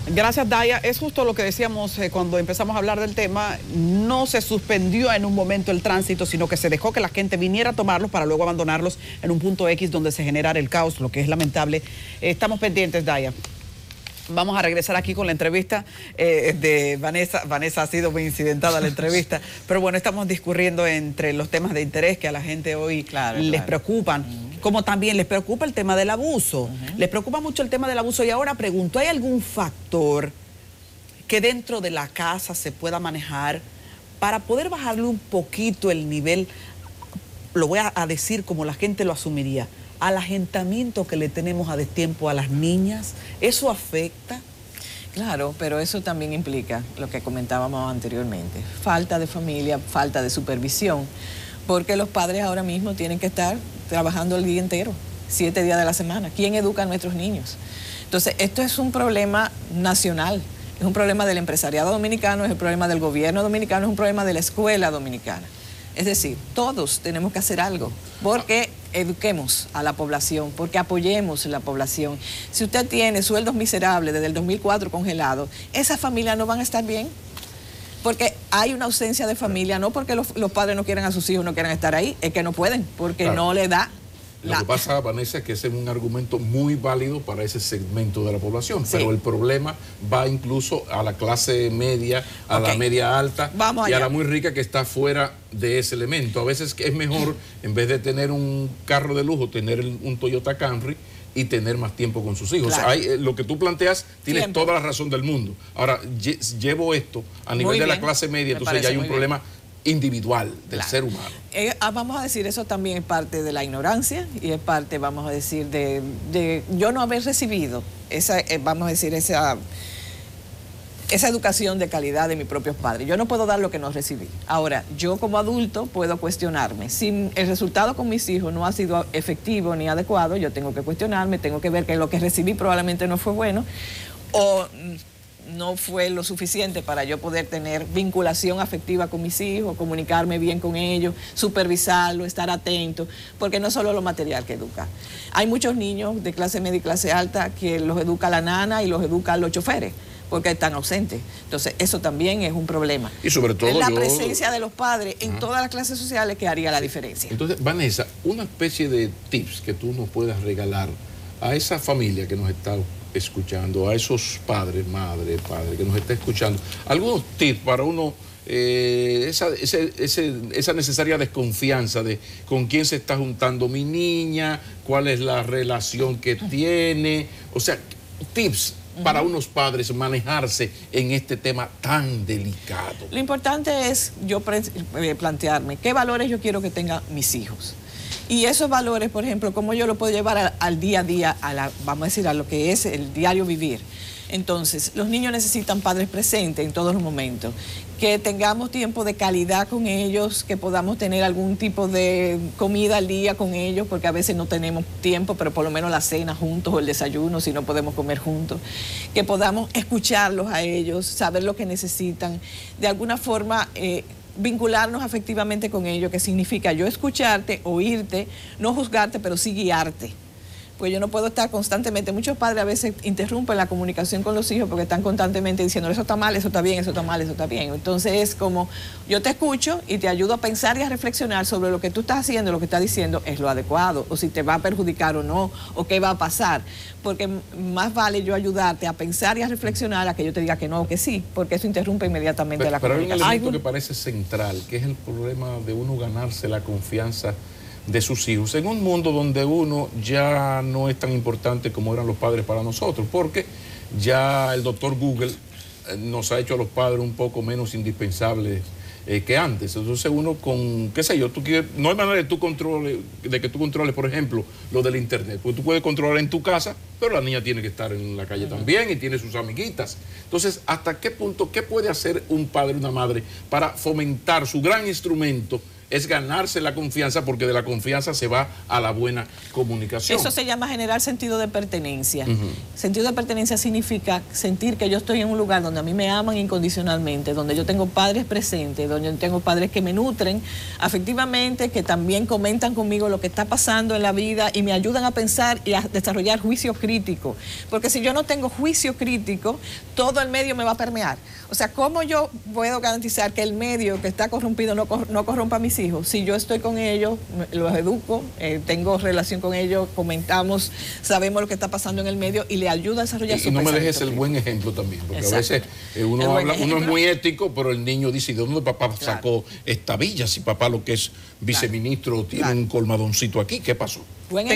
Gracias, Daya. Es justo lo que decíamos cuando empezamos a hablar del tema. No se suspendió en un momento el tránsito, sino que se dejó que la gente viniera a tomarlos para luego abandonarlos en un punto X donde se generara el caos, lo que es lamentable. Estamos pendientes, Daya. Vamos a regresar aquí con la entrevista de Vanessa. Vanessa ha sido muy incidentada la entrevista, pero bueno, estamos discurriendo entre los temas de interés que a la gente hoy les preocupan, como también les preocupa el tema del abuso. Les preocupa mucho el tema del abuso y ahora pregunto, ¿hay algún factor que dentro de la casa se pueda manejar para poder bajarle un poquito el nivel, lo voy a decir como la gente lo asumiría, al agentamiento que le tenemos a destiempo a las niñas? ¿Eso afecta? Claro, pero eso también implica lo que comentábamos anteriormente, falta de familia, falta de supervisión, porque los padres ahora mismo tienen que estar trabajando el día entero 7 días de la semana. ¿Quién educa a nuestros niños? Entonces, esto es un problema nacional, es un problema del empresariado dominicano, es un problema del gobierno dominicano, es un problema de la escuela dominicana. Es decir, todos tenemos que hacer algo, porque eduquemos a la población, porque apoyemos a la población. Si usted tiene sueldos miserables desde el 2004 congelados, esas familias no van a estar bien, porque hay una ausencia de familia, no porque los padres no quieran a sus hijos, no quieran estar ahí, es que no pueden, porque no le da. Lo que pasa, Vanessa, es que ese es un argumento muy válido para ese segmento de la población, pero el problema va incluso a la clase media, a la media alta y a la muy rica que está fuera de ese elemento. A veces es mejor, en vez de tener un carro de lujo, tener un Toyota Camry y tener más tiempo con sus hijos. Claro. Lo que tú planteas, tienes toda la razón del mundo. Ahora, llevo esto a nivel de la clase media, entonces ya hay un problema individual del ser humano. Vamos a decir, eso también es parte de la ignorancia y es parte, vamos a decir, de yo no haber recibido esa, vamos a decir, esa educación de calidad de mis propios padres. Yo no puedo dar lo que no recibí. Ahora, yo como adulto puedo cuestionarme. Si el resultado con mis hijos no ha sido efectivo ni adecuado, yo tengo que cuestionarme, tengo que ver que lo que recibí probablemente no fue bueno o no fue lo suficiente para yo poder tener vinculación afectiva con mis hijos, comunicarme bien con ellos, supervisarlo, estar atento, porque no es solo lo material que educa. Hay muchos niños de clase media y clase alta que los educa la nana y los educa los choferes, porque están ausentes. Entonces, eso también es un problema. Y sobre todo es la presencia de los padres en todas las clases sociales que haría la diferencia. Entonces, Vanessa, una especie de tips que tú nos puedas regalar a esa familia que nos está escuchando, a esos padres, madre, padre que nos está escuchando, algunos tips para uno, esa necesaria desconfianza de con quién se está juntando mi niña, cuál es la relación que tiene, o sea, tips para unos padres manejarse en este tema tan delicado. Lo importante es yo plantearme qué valores yo quiero que tengan mis hijos. Y esos valores, por ejemplo, cómo yo lo puedo llevar al día a día, vamos a decir, a lo que es el diario vivir. Entonces, los niños necesitan padres presentes en todos los momentos, que tengamos tiempo de calidad con ellos, que podamos tener algún tipo de comida al día con ellos, porque a veces no tenemos tiempo, pero por lo menos la cena juntos o el desayuno, si no podemos comer juntos, que podamos escucharlos a ellos, saber lo que necesitan, de alguna forma vincularnos afectivamente con ellos, que significa yo escucharte, oírte, no juzgarte, pero sí guiarte. Pues yo no puedo estar constantemente, muchos padres a veces interrumpen la comunicación con los hijos porque están constantemente diciendo eso está mal, eso está bien, eso está mal, eso está bien. Entonces es como yo te escucho y te ayudo a pensar y a reflexionar sobre lo que tú estás haciendo, lo que estás diciendo es lo adecuado, o si te va a perjudicar o no, o qué va a pasar. Porque más vale yo ayudarte a pensar y a reflexionar a que yo te diga que no o que sí, porque eso interrumpe inmediatamente la comunicación. Pero hay un elemento que parece central, que es el problema de uno ganarse la confianza de sus hijos, en un mundo donde uno ya no es tan importante como eran los padres para nosotros, porque ya el doctor Google nos ha hecho a los padres un poco menos indispensables que antes. Entonces uno con, qué sé yo, no hay manera de que tú controles, por ejemplo, lo del internet, porque tú puedes controlar en tu casa, pero la niña tiene que estar en la calle también y tiene sus amiguitas. Entonces, ¿hasta qué punto, qué puede hacer un padre, una madre para fomentar su gran instrumento? Es ganarse la confianza, porque de la confianza se va a la buena comunicación. Eso se llama generar sentido de pertenencia. Sentido de pertenencia significa sentir que yo estoy en un lugar donde a mí me aman incondicionalmente, donde yo tengo padres presentes, donde yo tengo padres que me nutren afectivamente, que también comentan conmigo lo que está pasando en la vida y me ayudan a pensar y a desarrollar juicio crítico. Porque si yo no tengo juicio crítico, todo el medio me va a permear. O sea, ¿cómo yo puedo garantizar que el medio que está corrompido no corrompa a mis hijos? Si yo estoy con ellos, los educo, tengo relación con ellos, comentamos, sabemos lo que está pasando en el medio y le ayuda a desarrollar su pensamiento. Y no me dejes el buen ejemplo también, porque a veces uno es muy ético, pero el niño dice, ¿de dónde papá sacó esta villa? Si papá lo que es viceministro tiene un colmadoncito aquí, ¿qué pasó? Buen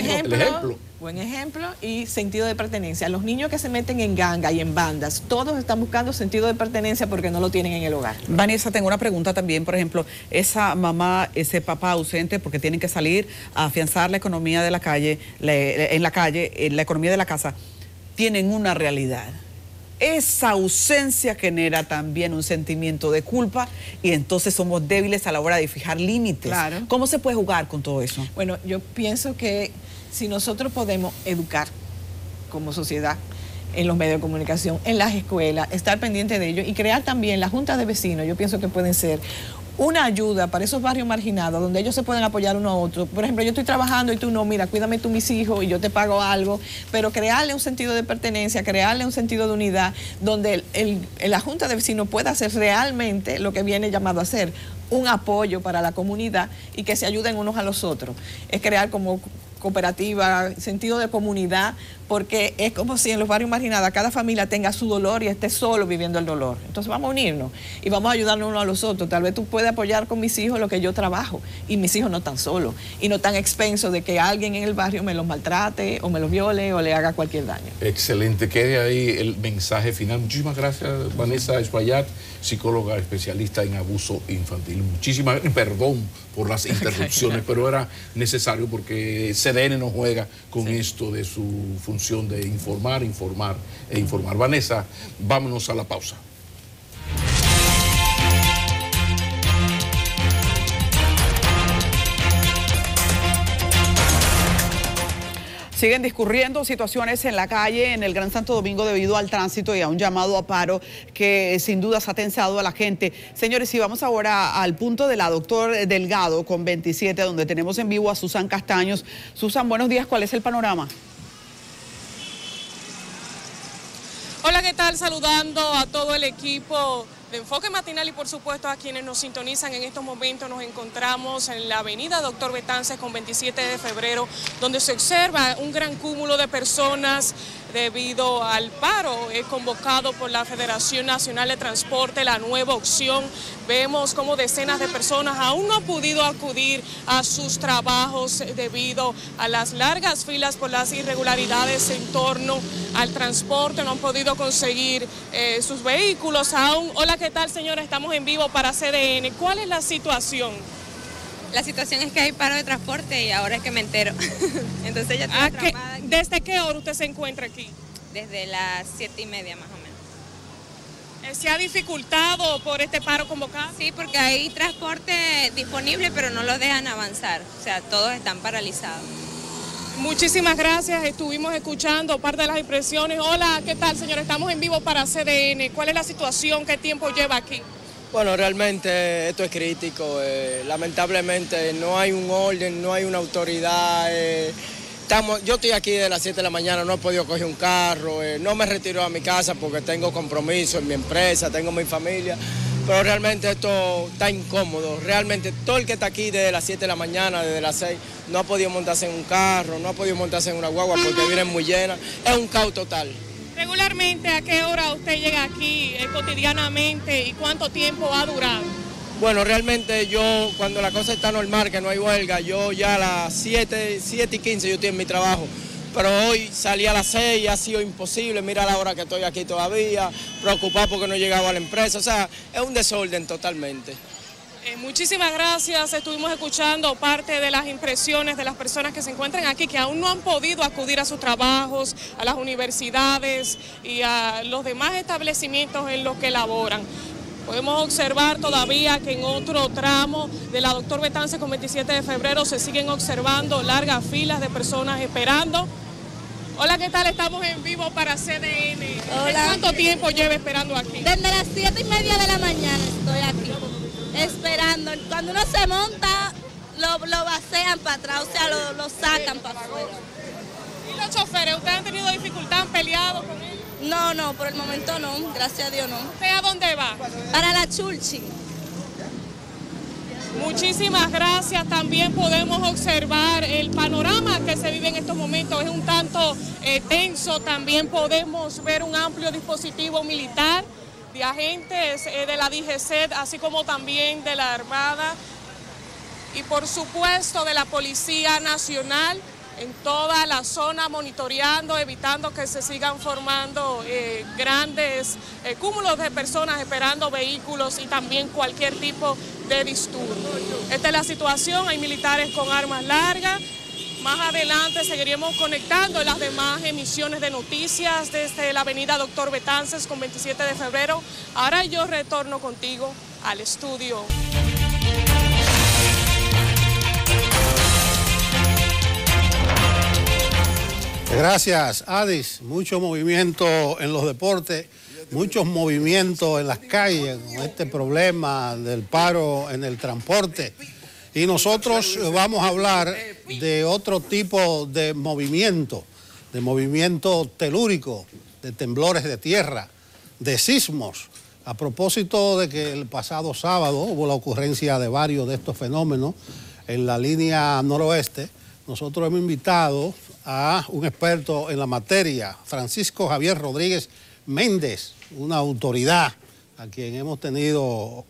ejemplo y sentido de pertenencia. Los niños que se meten en ganga y en bandas, todos están buscando sentido de pertenencia porque no lo tienen en el hogar. Vanessa, tengo una pregunta también, por ejemplo, esa mamá, ese papá ausente porque tienen que salir a afianzar la economía de la calle, la economía de la casa, tienen una realidad. Esa ausencia genera también un sentimiento de culpa y entonces somos débiles a la hora de fijar límites. Claro. ¿Cómo se puede jugar con todo eso? Bueno, yo pienso que si nosotros podemos educar como sociedad en los medios de comunicación, en las escuelas, estar pendiente de ellos y crear también las juntas de vecinos, yo pienso que pueden ser una ayuda para esos barrios marginados donde ellos se pueden apoyar uno a otro. Por ejemplo, yo estoy trabajando y tú no, mira, cuídame tú mis hijos y yo te pago algo, pero crearle un sentido de pertenencia, crearle un sentido de unidad, donde la junta de vecinos pueda hacer realmente lo que viene llamado a ser un apoyo para la comunidad y que se ayuden unos a los otros. Es crear como cooperativa, sentido de comunidad, porque es como si en los barrios marginados cada familia tenga su dolor y esté solo viviendo el dolor. Entonces vamos a unirnos y vamos a ayudarnos unos a los otros. Tal vez tú puedes apoyar con mis hijos lo que yo trabajo y mis hijos no están solos y no están expensos de que alguien en el barrio me los maltrate o me los viole o le haga cualquier daño. Excelente, quede ahí el mensaje final. Muchísimas gracias, Vanessa Espaillat, psicóloga especialista en abuso infantil. Muchísimas, perdón por las interrupciones, pero era necesario porque CDN no juega con esto de su función de informar. Vanessa, vámonos a la pausa. Siguen discurriendo situaciones en la calle en el Gran Santo Domingo debido al tránsito y a un llamado a paro que sin duda ha tensado a la gente. Señores, y vamos ahora al punto de la doctor Delgado con 27, donde tenemos en vivo a Susan Castaños. Susan, buenos días, ¿cuál es el panorama? Hola, ¿qué tal? Saludando a todo el equipo de Enfoque Matinal y por supuesto a quienes nos sintonizan en estos momentos. Nos encontramos en la avenida Doctor Betances con 27 de febrero, donde se observa un gran cúmulo de personas debido al paro convocado por la Federación Nacional de Transporte, la Nueva Opción. Vemos como decenas de personas aún no han podido acudir a sus trabajos debido a las largas filas por las irregularidades en torno al transporte, no han podido conseguir sus vehículos aún. Hola, ¿qué tal, señora? Estamos en vivo para CDN. ¿Cuál es la situación? La situación es que hay paro de transporte y ahora es que me entero. Entonces ya estoy atrapada aquí. ¿Desde qué hora usted se encuentra aquí? Desde las 7:30 más o menos. ¿Se ha dificultado por este paro convocado? Sí, porque hay transporte disponible, pero no lo dejan avanzar. O sea, todos están paralizados. Muchísimas gracias. Estuvimos escuchando parte de las impresiones. Hola, ¿qué tal, señora? Estamos en vivo para CDN. ¿Cuál es la situación? ¿Qué tiempo lleva aquí? Bueno, realmente esto es crítico. Lamentablemente no hay un orden, no hay una autoridad. Yo estoy aquí de las 7 de la mañana, no he podido coger un carro, no me retiro a mi casa porque tengo compromiso en mi empresa, tengo mi familia, pero realmente esto está incómodo. Realmente todo el que está aquí desde las 7 de la mañana, desde las 6, no ha podido montarse en un carro, no ha podido montarse en una guagua porque vienen muy llenas. Es un caos total. Regularmente, ¿a qué hora usted llega aquí cotidianamente y cuánto tiempo ha durado? Bueno, realmente yo, cuando la cosa está normal, que no hay huelga, yo ya a las 7:15 yo estoy en mi trabajo. Pero hoy salí a las 6 y ha sido imposible. Mira la hora que estoy aquí todavía, preocupado porque no llegaba a la empresa. O sea, es un desorden totalmente. Muchísimas gracias. Estuvimos escuchando parte de las impresiones de las personas que se encuentran aquí, que aún no han podido acudir a sus trabajos, a las universidades y a los demás establecimientos en los que laboran. Podemos observar todavía que en otro tramo de la Doctor Betances con 27 de febrero se siguen observando largas filas de personas esperando. Hola, ¿qué tal? Estamos en vivo para CDN. Hola. ¿Cuánto tiempo lleva esperando aquí? Desde las 7:30 de la mañana estoy aquí, esperando. Cuando uno se monta, lo vacean para atrás, o sea, lo sacan para afuera. ¿Y los choferes? ¿Ustedes han tenido dificultad? ¿Han peleado con ellos? No, por el momento no, gracias a Dios no. ¿Usted a dónde va? Para la Chulchi. Muchísimas gracias. También podemos observar el panorama que se vive en estos momentos. Es un tanto tenso. También podemos ver un amplio dispositivo militar de agentes de la DGCET, así como también de la Armada y por supuesto de la Policía Nacional en toda la zona, monitoreando, evitando que se sigan formando grandes cúmulos de personas esperando vehículos y también cualquier tipo de disturbio. Esta es la situación, hay militares con armas largas. Más adelante seguiremos conectando las demás emisiones de noticias desde la avenida Doctor Betances con 27 de febrero. Ahora yo retorno contigo al estudio. Gracias, Adis. Mucho movimiento en los deportes, muchos movimientos en las calles con este problema del paro en el transporte. Y nosotros vamos a hablar de otro tipo de movimiento telúrico, de temblores de tierra, de sismos. A propósito de que el pasado sábado hubo la ocurrencia de varios de estos fenómenos en la línea noroeste, nosotros hemos invitado a un experto en la materia, Francisco Javier Rodríguez Méndez, una autoridad a quien hemos tenido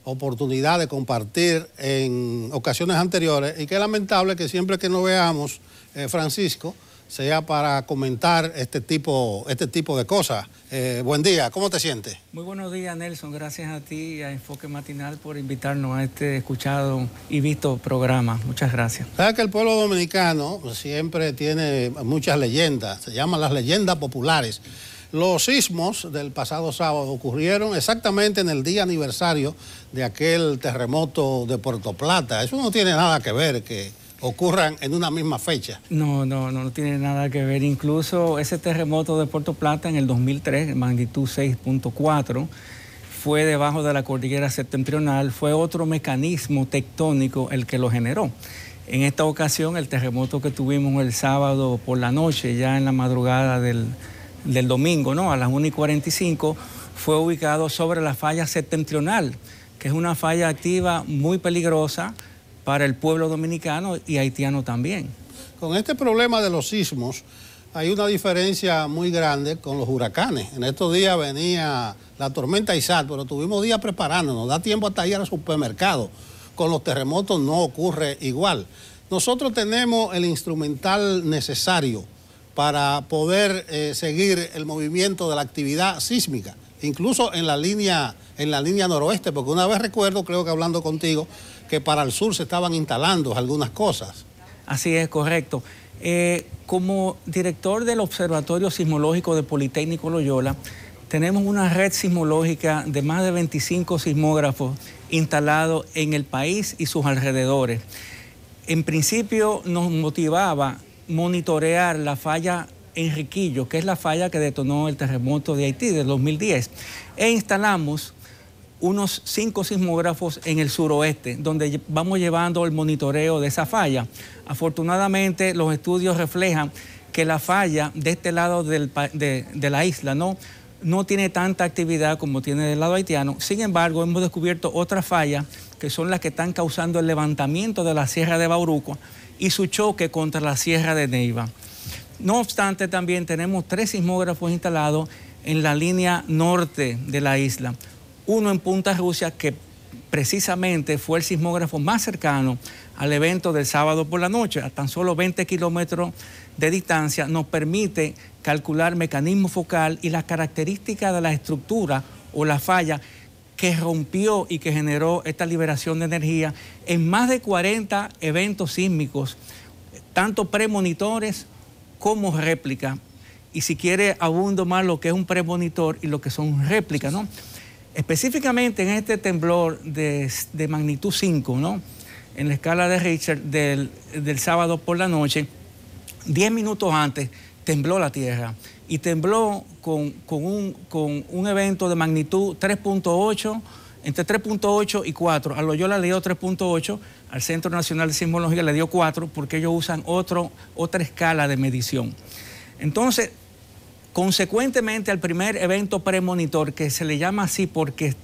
oportunidad de compartir en ocasiones anteriores, y qué lamentable que siempre que nos veamos, Francisco, sea para comentar este tipo de cosas. Buen día, ¿cómo te sientes? Muy buenos días, Nelson. Gracias a ti y a Enfoque Matinal por invitarnos a este escuchado y visto programa. Muchas gracias. Sabes que el pueblo dominicano siempre tiene muchas leyendas, se llaman las leyendas populares. Los sismos del pasado sábado ocurrieron exactamente en el día aniversario de aquel terremoto de Puerto Plata. Eso no tiene nada que ver que ocurran en una misma fecha. No tiene nada que ver. Incluso ese terremoto de Puerto Plata en el 2003, magnitud 6.4, fue debajo de la cordillera septentrional, fue otro mecanismo tectónico el que lo generó. En esta ocasión, el terremoto que tuvimos el sábado por la noche, ya en la madrugada del domingo, ¿no? A las 1:45, fue ubicado sobre la falla septentrional, que es una falla activa muy peligrosa para el pueblo dominicano y haitiano también. Con este problema de los sismos hay una diferencia muy grande con los huracanes. En estos días venía la tormenta Isaac, pero tuvimos días preparándonos, da tiempo hasta ir al supermercado. Con los terremotos no ocurre igual. Nosotros tenemos el instrumental necesario para poder seguir el movimiento de la actividad sísmica, incluso en la línea noroeste, porque una vez recuerdo, creo que hablando contigo, que para el sur se estaban instalando algunas cosas. Así es, correcto. Como director del Observatorio Sismológico de Politécnico Loyola, tenemos una red sismológica de más de 25 sismógrafos instalados en el país y sus alrededores. En principio nos motivaba monitorear la falla Enriquillo, que es la falla que detonó el terremoto de Haití del 2010, e instalamos unos 5 sismógrafos en el suroeste, donde vamos llevando el monitoreo de esa falla. Afortunadamente, los estudios reflejan que la falla de este lado de la isla no tiene tanta actividad como tiene del lado haitiano. Sin embargo, hemos descubierto otras fallas que son las que están causando el levantamiento de la Sierra de Bauruco y su choque contra la Sierra de Neiva. No obstante, también tenemos 3 sismógrafos instalados en la línea norte de la isla. Uno en Punta Rusia, que precisamente fue el sismógrafo más cercano al evento del sábado por la noche, a tan solo 20 kilómetros de distancia, nos permite calcular mecanismo focal y las características de la estructura o la falla que rompió y que generó esta liberación de energía en más de 40 eventos sísmicos, tanto premonitores como réplicas. Y si quiere, abundo más lo que es un premonitor y lo que son réplicas, ¿no? Específicamente en este temblor de magnitud 5, ¿no? En la escala de Richter del sábado por la noche, 10 minutos antes tembló la tierra y tembló con un evento de magnitud 3.8, entre 3.8 y 4. A Loyola le dio 3.8, al Centro Nacional de Sismología le dio 4, porque ellos usan otra escala de medición. Entonces, consecuentemente al primer evento premonitor, que se le llama así porque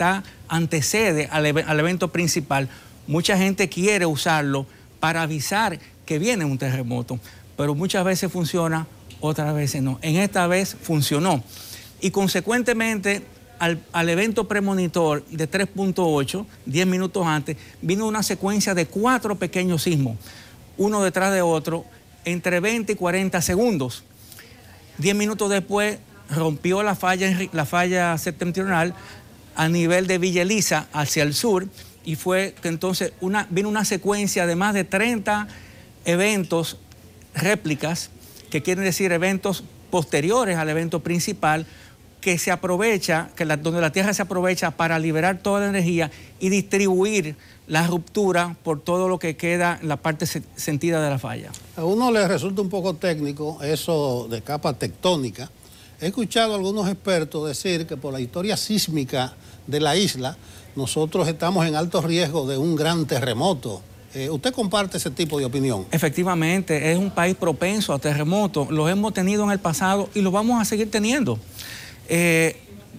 antecede al evento principal, mucha gente quiere usarlo para avisar que viene un terremoto, pero muchas veces funciona, otras veces no. En esta vez funcionó. Y consecuentemente al evento premonitor de 3.8, 10 minutos antes, vino una secuencia de 4 pequeños sismos, uno detrás de otro, entre 20 y 40 segundos. 10 minutos después rompió la falla septentrional a nivel de Villa Elisa hacia el sur, y fue que entonces vino una secuencia de más de 30 eventos réplicas, que quieren decir eventos posteriores al evento principal, que se aprovecha, donde la Tierra se aprovecha para liberar toda la energía y distribuir la ruptura por todo lo que queda en la parte sentida de la falla. A uno le resulta un poco técnico eso de capa tectónica. He escuchado a algunos expertos decir que por la historia sísmica de la isla, nosotros estamos en alto riesgo de un gran terremoto. ¿Usted comparte ese tipo de opinión? Efectivamente, es un país propenso a terremotos. Los hemos tenido en el pasado y los vamos a seguir teniendo.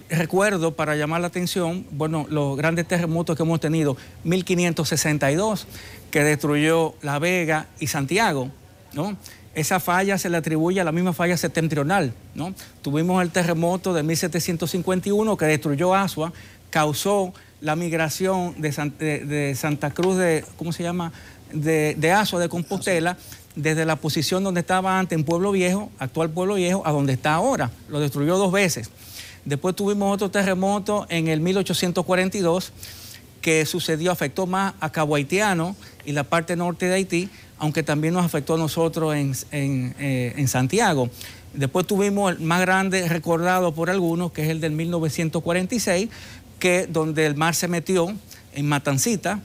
Recuerdo, para llamar la atención, bueno, los grandes terremotos que hemos tenido, 1562, que destruyó La Vega y Santiago, ¿no? Esa falla se le atribuye a la misma falla septentrional, ¿no? Tuvimos el terremoto de 1751 que destruyó Asua, causó la migración de Santa Cruz ¿cómo se llama? De Asua, de Compostela, desde la posición donde estaba antes en Pueblo Viejo, actual Pueblo Viejo, a donde está ahora. Lo destruyó 2 veces. Después tuvimos otro terremoto en el 1842 que afectó más a Cabo Haitiano y la parte norte de Haití, aunque también nos afectó a nosotros en Santiago. Después tuvimos el más grande recordado por algunos, que es el del 1946, donde el mar se metió en Matancita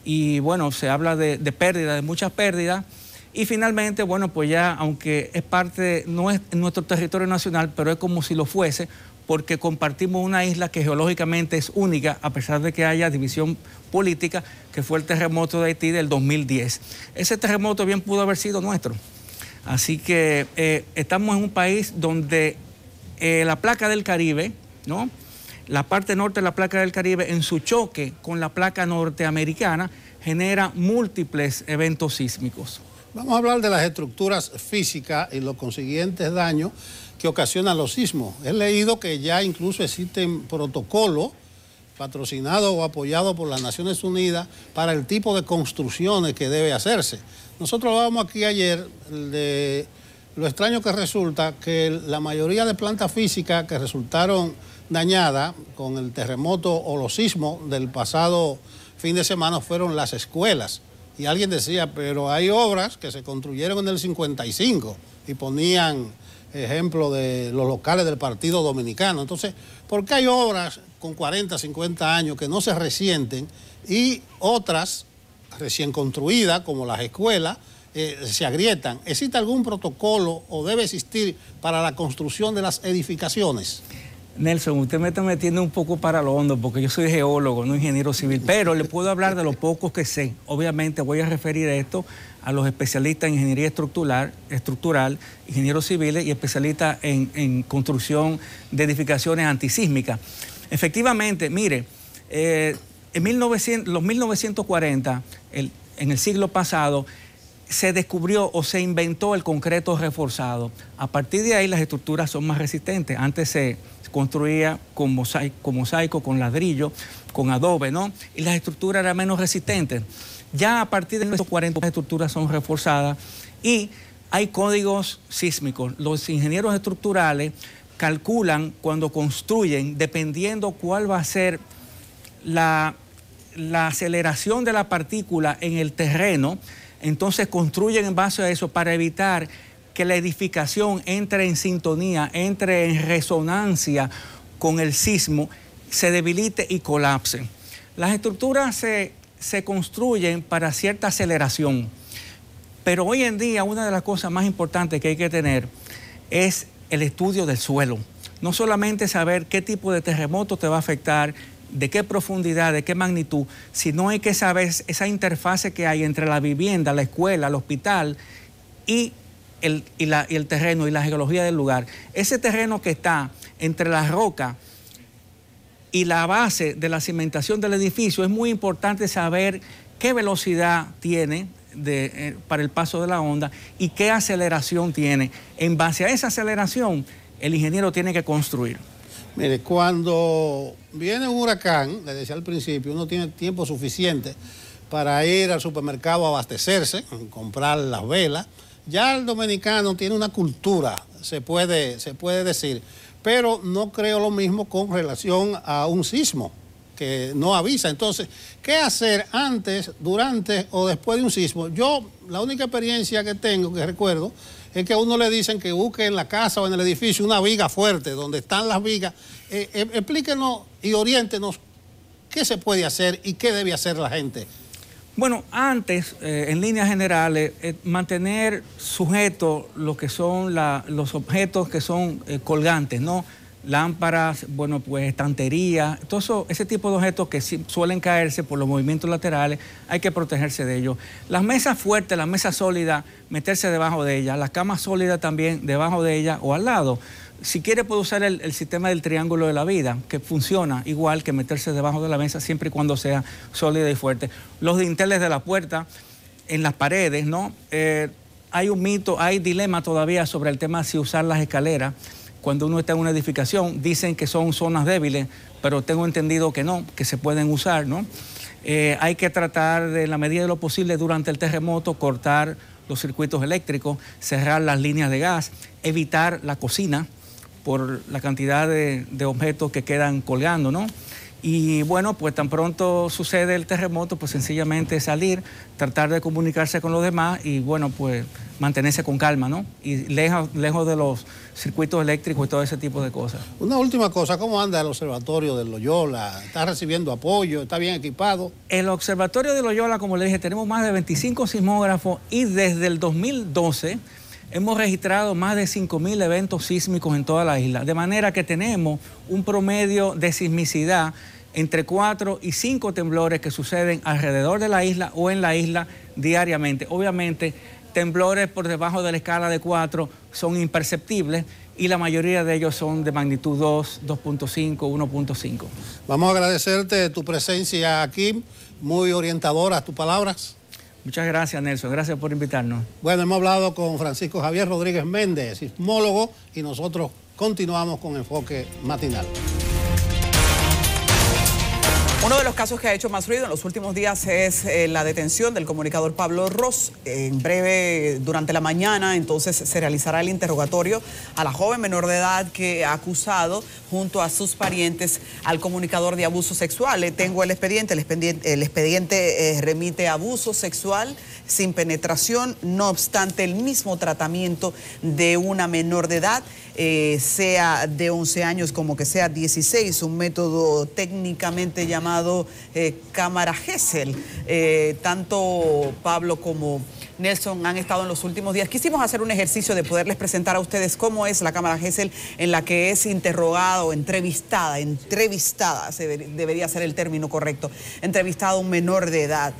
y bueno, se habla de pérdidas, de muchas pérdidas. Y finalmente, bueno, pues ya, aunque es parte, no es nuestro territorio nacional, pero es como si lo fuese, porque compartimos una isla que geológicamente es única, a pesar de que haya división política, que fue el terremoto de Haití del 2010. Ese terremoto bien pudo haber sido nuestro. Así que estamos en un país donde la placa del Caribe, ¿no? La parte norte de la placa del Caribe, en su choque con la placa norteamericana, genera múltiples eventos sísmicos. Vamos a hablar de las estructuras físicas y los consiguientes daños que ocasionan los sismos. He leído que ya incluso existen protocolos patrocinados o apoyados por las Naciones Unidas para el tipo de construcciones que debe hacerse. Nosotros hablábamos aquí ayer de lo extraño que resulta que la mayoría de plantas físicas que resultaron dañadas con el terremoto o los sismos del pasado fin de semana fueron las escuelas. Y alguien decía, pero hay obras que se construyeron en el 55 y ponían ejemplo de los locales del Partido Dominicano. Entonces, ¿por qué hay obras con 40, 50 años que no se resienten y otras recién construidas, como las escuelas, se agrietan? ¿Existe algún protocolo o debe existir para la construcción de las edificaciones? Nelson, usted me está metiendo un poco para lo hondo porque yo soy geólogo, no ingeniero civil, pero le puedo hablar de lo poco que sé. Obviamente voy a referir esto a los especialistas en ingeniería estructural, ingenieros civiles y especialistas en construcción de edificaciones antisísmicas. Efectivamente, mire, en los 1940, en el siglo pasado, se descubrió o se inventó el concreto reforzado. A partir de ahí las estructuras son más resistentes. Antes se construía con mosaico, con ladrillo, con adobe, ¿no? Y las estructuras eran menos resistentes. Ya a partir de 1940 las estructuras son reforzadas y hay códigos sísmicos. Los ingenieros estructurales calculan cuando construyen, dependiendo cuál va a ser la aceleración de la partícula en el terreno, entonces construyen en base a eso para evitar que la edificación entre en sintonía, entre en resonancia con el sismo, se debilite y colapse. Las estructuras se construyen para cierta aceleración, pero hoy en día una de las cosas más importantes que hay que tener es el estudio del suelo. No solamente saber qué tipo de terremoto te va a afectar, de qué profundidad, de qué magnitud, sino hay que saber esa interfase que hay entre la vivienda, la escuela, el hospital y el terreno y la geología del lugar. Ese terreno que está entre la roca y la base de la cimentación del edificio, es muy importante saber qué velocidad tiene para el paso de la onda y qué aceleración tiene. En base a esa aceleración, el ingeniero tiene que construir. Mire, cuando viene un huracán, le decía al principio, uno tiene tiempo suficiente para ir al supermercado a abastecerse, comprar las velas. Ya el dominicano tiene una cultura, se puede decir, pero no creo lo mismo con relación a un sismo que no avisa. Entonces, ¿qué hacer antes, durante o después de un sismo? Yo, la única experiencia que tengo, que recuerdo, es que a uno le dicen que busque en la casa o en el edificio una viga fuerte, donde están las vigas. Explíquenos y oriéntenos qué se puede hacer y qué debe hacer la gente. Bueno, antes, en líneas generales, mantener sujetos lo que son los objetos que son colgantes, ¿no? Lámparas, bueno, pues estanterías, todo eso, ese tipo de objetos que suelen caerse por los movimientos laterales, hay que protegerse de ellos. Las mesas fuertes, las mesas sólidas, meterse debajo de ellas, las camas sólidas también debajo de ellas o al lado. Si quiere puede usar el sistema del triángulo de la vida, que funciona igual que meterse debajo de la mesa siempre y cuando sea sólida y fuerte. Los dinteles de la puerta, en las paredes, ¿no? Hay un mito, hay dilema todavía sobre el tema de si usar las escaleras. Cuando uno está en una edificación, dicen que son zonas débiles, pero tengo entendido que no, que se pueden usar, ¿no? Hay que tratar de, en la medida de lo posible, durante el terremoto, cortar los circuitos eléctricos, cerrar las líneas de gas, evitar la cocina por la cantidad de objetos que quedan colgando, ¿no? Y bueno, pues tan pronto sucede el terremoto, pues sencillamente salir, tratar de comunicarse con los demás y bueno, pues mantenerse con calma, ¿no? Y lejos de los circuitos eléctricos y todo ese tipo de cosas. Una última cosa, ¿cómo anda el observatorio de Loyola? ¿Está recibiendo apoyo? ¿Está bien equipado? El observatorio de Loyola, como le dije, tenemos más de 25 sismógrafos y desde el 2012 hemos registrado más de 5.000 eventos sísmicos en toda la isla, de manera que tenemos un promedio de sismicidad entre 4 y 5 temblores que suceden alrededor de la isla o en la isla diariamente. Obviamente, temblores por debajo de la escala de 4 son imperceptibles y la mayoría de ellos son de magnitud 2, 2.5, 1.5. Vamos a agradecerte tu presencia aquí, muy orientadora tus palabras. Muchas gracias, Nelson. Gracias por invitarnos. Bueno, hemos hablado con Francisco Javier Rodríguez Méndez, sismólogo, y nosotros continuamos con Enfoque Matinal. Uno de los casos que ha hecho más ruido en los últimos días es la detención del comunicador Pablo Ros. En breve, durante la mañana, entonces se realizará el interrogatorio a la joven menor de edad que ha acusado junto a sus parientes al comunicador de abuso sexual. Tengo el expediente. El expediente remite a abuso sexual sin penetración, no obstante el mismo tratamiento de una menor de edad, sea de 11 años como que sea 16, un método técnicamente llamado cámara Gesell. Tanto Pablo como Nelson han estado en los últimos días. Quisimos hacer un ejercicio de poderles presentar a ustedes cómo es la cámara Gesell, en la que es interrogado, entrevistada, debería ser el término correcto, entrevistado un menor de edad.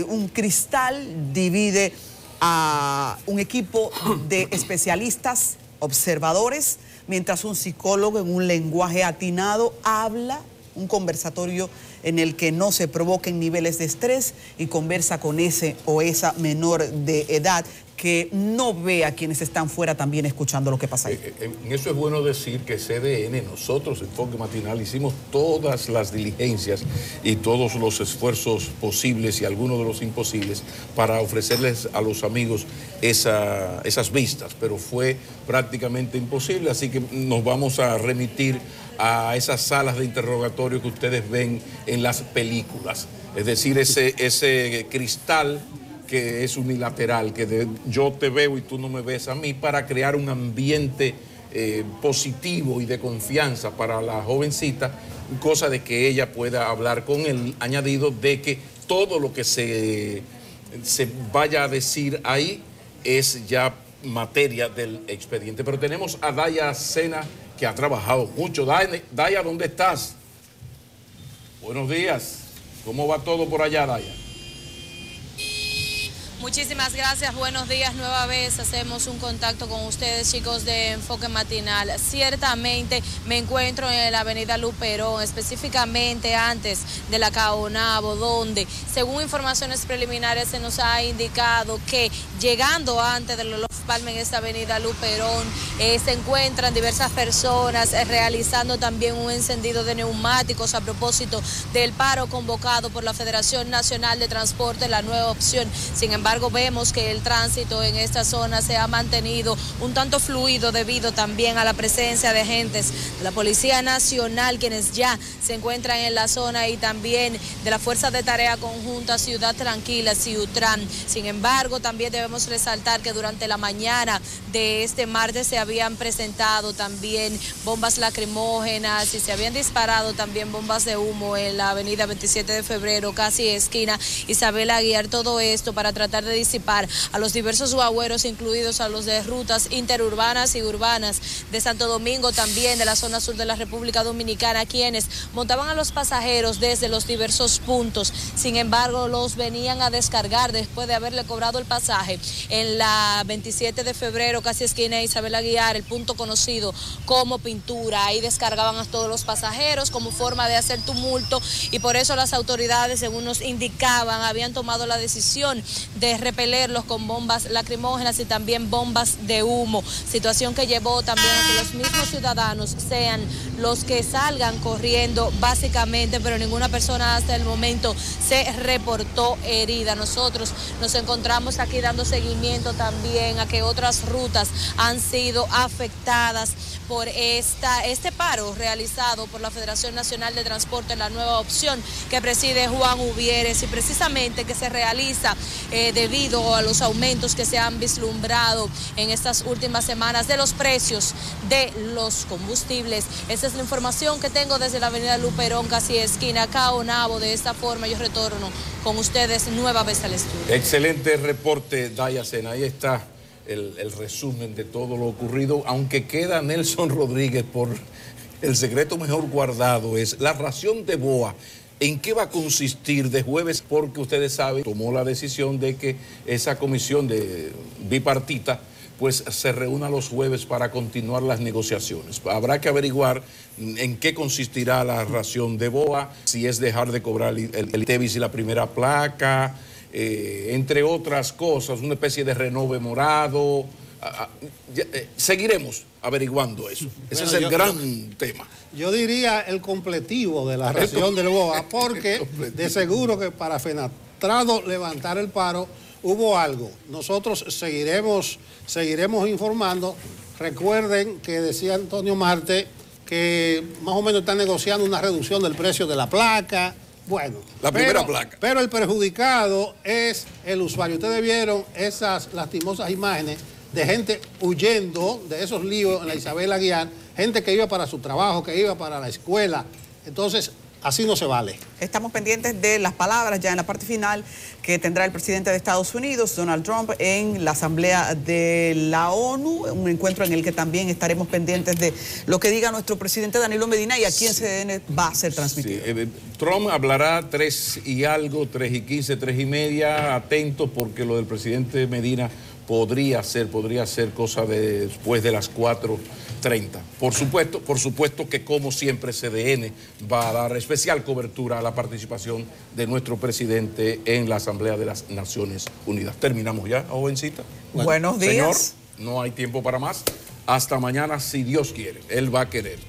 Un cristal divide a un equipo de especialistas, observadores, mientras un psicólogo en un lenguaje atinado habla, un conversatorio en el que no se provoquen niveles de estrés y conversa con ese o esa menor de edad que no ve a quienes están fuera también escuchando lo que pasa ahí. En eso es bueno decir que CDN, nosotros, Enfoque Matinal, hicimos todas las diligencias y todos los esfuerzos posibles y algunos de los imposibles para ofrecerles a los amigos esas vistas, pero fue prácticamente imposible, así que nos vamos a remitir a esas salas de interrogatorio que ustedes ven en las películas, es decir, ese cristal que es unilateral, que yo te veo y tú no me ves a mí, para crear un ambiente positivo y de confianza para la jovencita, cosa de que ella pueda hablar con el añadido de que todo lo que se vaya a decir ahí es ya materia del expediente. Pero tenemos a Daya Sena, que ha trabajado mucho. Daya, ¿dónde estás? Buenos días. ¿Cómo va todo por allá, Daya? Muchísimas gracias, buenos días nueva vez. Hacemos un contacto con ustedes, chicos de Enfoque Matinal. Ciertamente me encuentro en la avenida Luperón, específicamente antes de la Caonabo, donde, según informaciones preliminares, se nos ha indicado que llegando antes de los Palmas en esta avenida Luperón, se encuentran diversas personas realizando también un encendido de neumáticos a propósito del paro convocado por la Federación Nacional de Transporte, la Nueva Opción. Sin embargo, embargo, vemos que el tránsito en esta zona se ha mantenido un tanto fluido debido también a la presencia de agentes de la Policía Nacional, quienes ya se encuentran en la zona, y también de la Fuerza de Tarea Conjunta Ciudad Tranquila, Ciutran. Sin embargo, también debemos resaltar que durante la mañana de este martes se habían presentado también bombas lacrimógenas y se habían disparado también bombas de humo en la avenida 27 de febrero, casi esquina Isabel Aguiar. Todo esto para tratar de disipar a los diversos guagüeros, incluidos a los de rutas interurbanas y urbanas de Santo Domingo, también de la zona sur de la República Dominicana, quienes montaban a los pasajeros desde los diversos puntos. Sin embargo, los venían a descargar después de haberle cobrado el pasaje en la 27 de febrero, casi esquina Isabel Aguiar, el punto conocido como Pintura. Ahí descargaban a todos los pasajeros como forma de hacer tumulto, y por eso las autoridades, según nos indicaban, habían tomado la decisión de repelerlos con bombas lacrimógenas y también bombas de humo, situación que llevó también a que los mismos ciudadanos sean los que salgan corriendo básicamente, pero ninguna persona hasta el momento se reportó herida. Nosotros nos encontramos aquí dando seguimiento también a que otras rutas han sido afectadas por este paro realizado por la Federación Nacional de Transporte, la nueva opción que preside Juan Uvieres, y precisamente que se realiza debido a los aumentos que se han vislumbrado en estas últimas semanas de los precios de los combustibles. Esa es la información que tengo desde la avenida Luperón, casi esquina Caonabo. De esta forma yo retorno con ustedes nueva vez al estudio. Excelente reporte, Dayacen. Ahí está el resumen de todo lo ocurrido, aunque queda Nelson Rodríguez por el secreto mejor guardado, es la ración de BOA. ¿En qué va a consistir de jueves? Porque ustedes saben, tomó la decisión de que esa comisión bipartita pues se reúna los jueves para continuar las negociaciones. Habrá que averiguar en qué consistirá la ración de BOA, si es dejar de cobrar el TEVIS y la primera placa, entre otras cosas, una especie de renove morado. Seguiremos averiguando eso. Ese es el gran tema. Yo diría el completivo de la ración del BOA, porque de seguro que para Fenatrado levantar el paro hubo algo. Nosotros seguiremos informando. Recuerden que decía Antonio Marte que más o menos están negociando una reducción del precio de la placa. Bueno, la primera placa. Pero el perjudicado es el usuario. Ustedes vieron esas lastimosas imágenes de gente huyendo de esos líos en la Isabel Aguiar, gente que iba para su trabajo, que iba para la escuela. Entonces, así no se vale. Estamos pendientes de las palabras ya en la parte final que tendrá el presidente de Estados Unidos, Donald Trump, en la Asamblea de la ONU, un encuentro en el que también estaremos pendientes de lo que diga nuestro presidente Danilo Medina y aquí en CDN va a ser transmitido. Sí. Trump hablará 3 y algo, 3 y 15, 3 y media, atentos porque lo del presidente Medina podría ser cosa de después de las 4:30. Por supuesto que como siempre CDN va a dar especial cobertura a la participación de nuestro presidente en la Asamblea de las Naciones Unidas. Terminamos ya, jovencita. Buenos días. Señor, no hay tiempo para más. Hasta mañana, si Dios quiere. Él va a querer.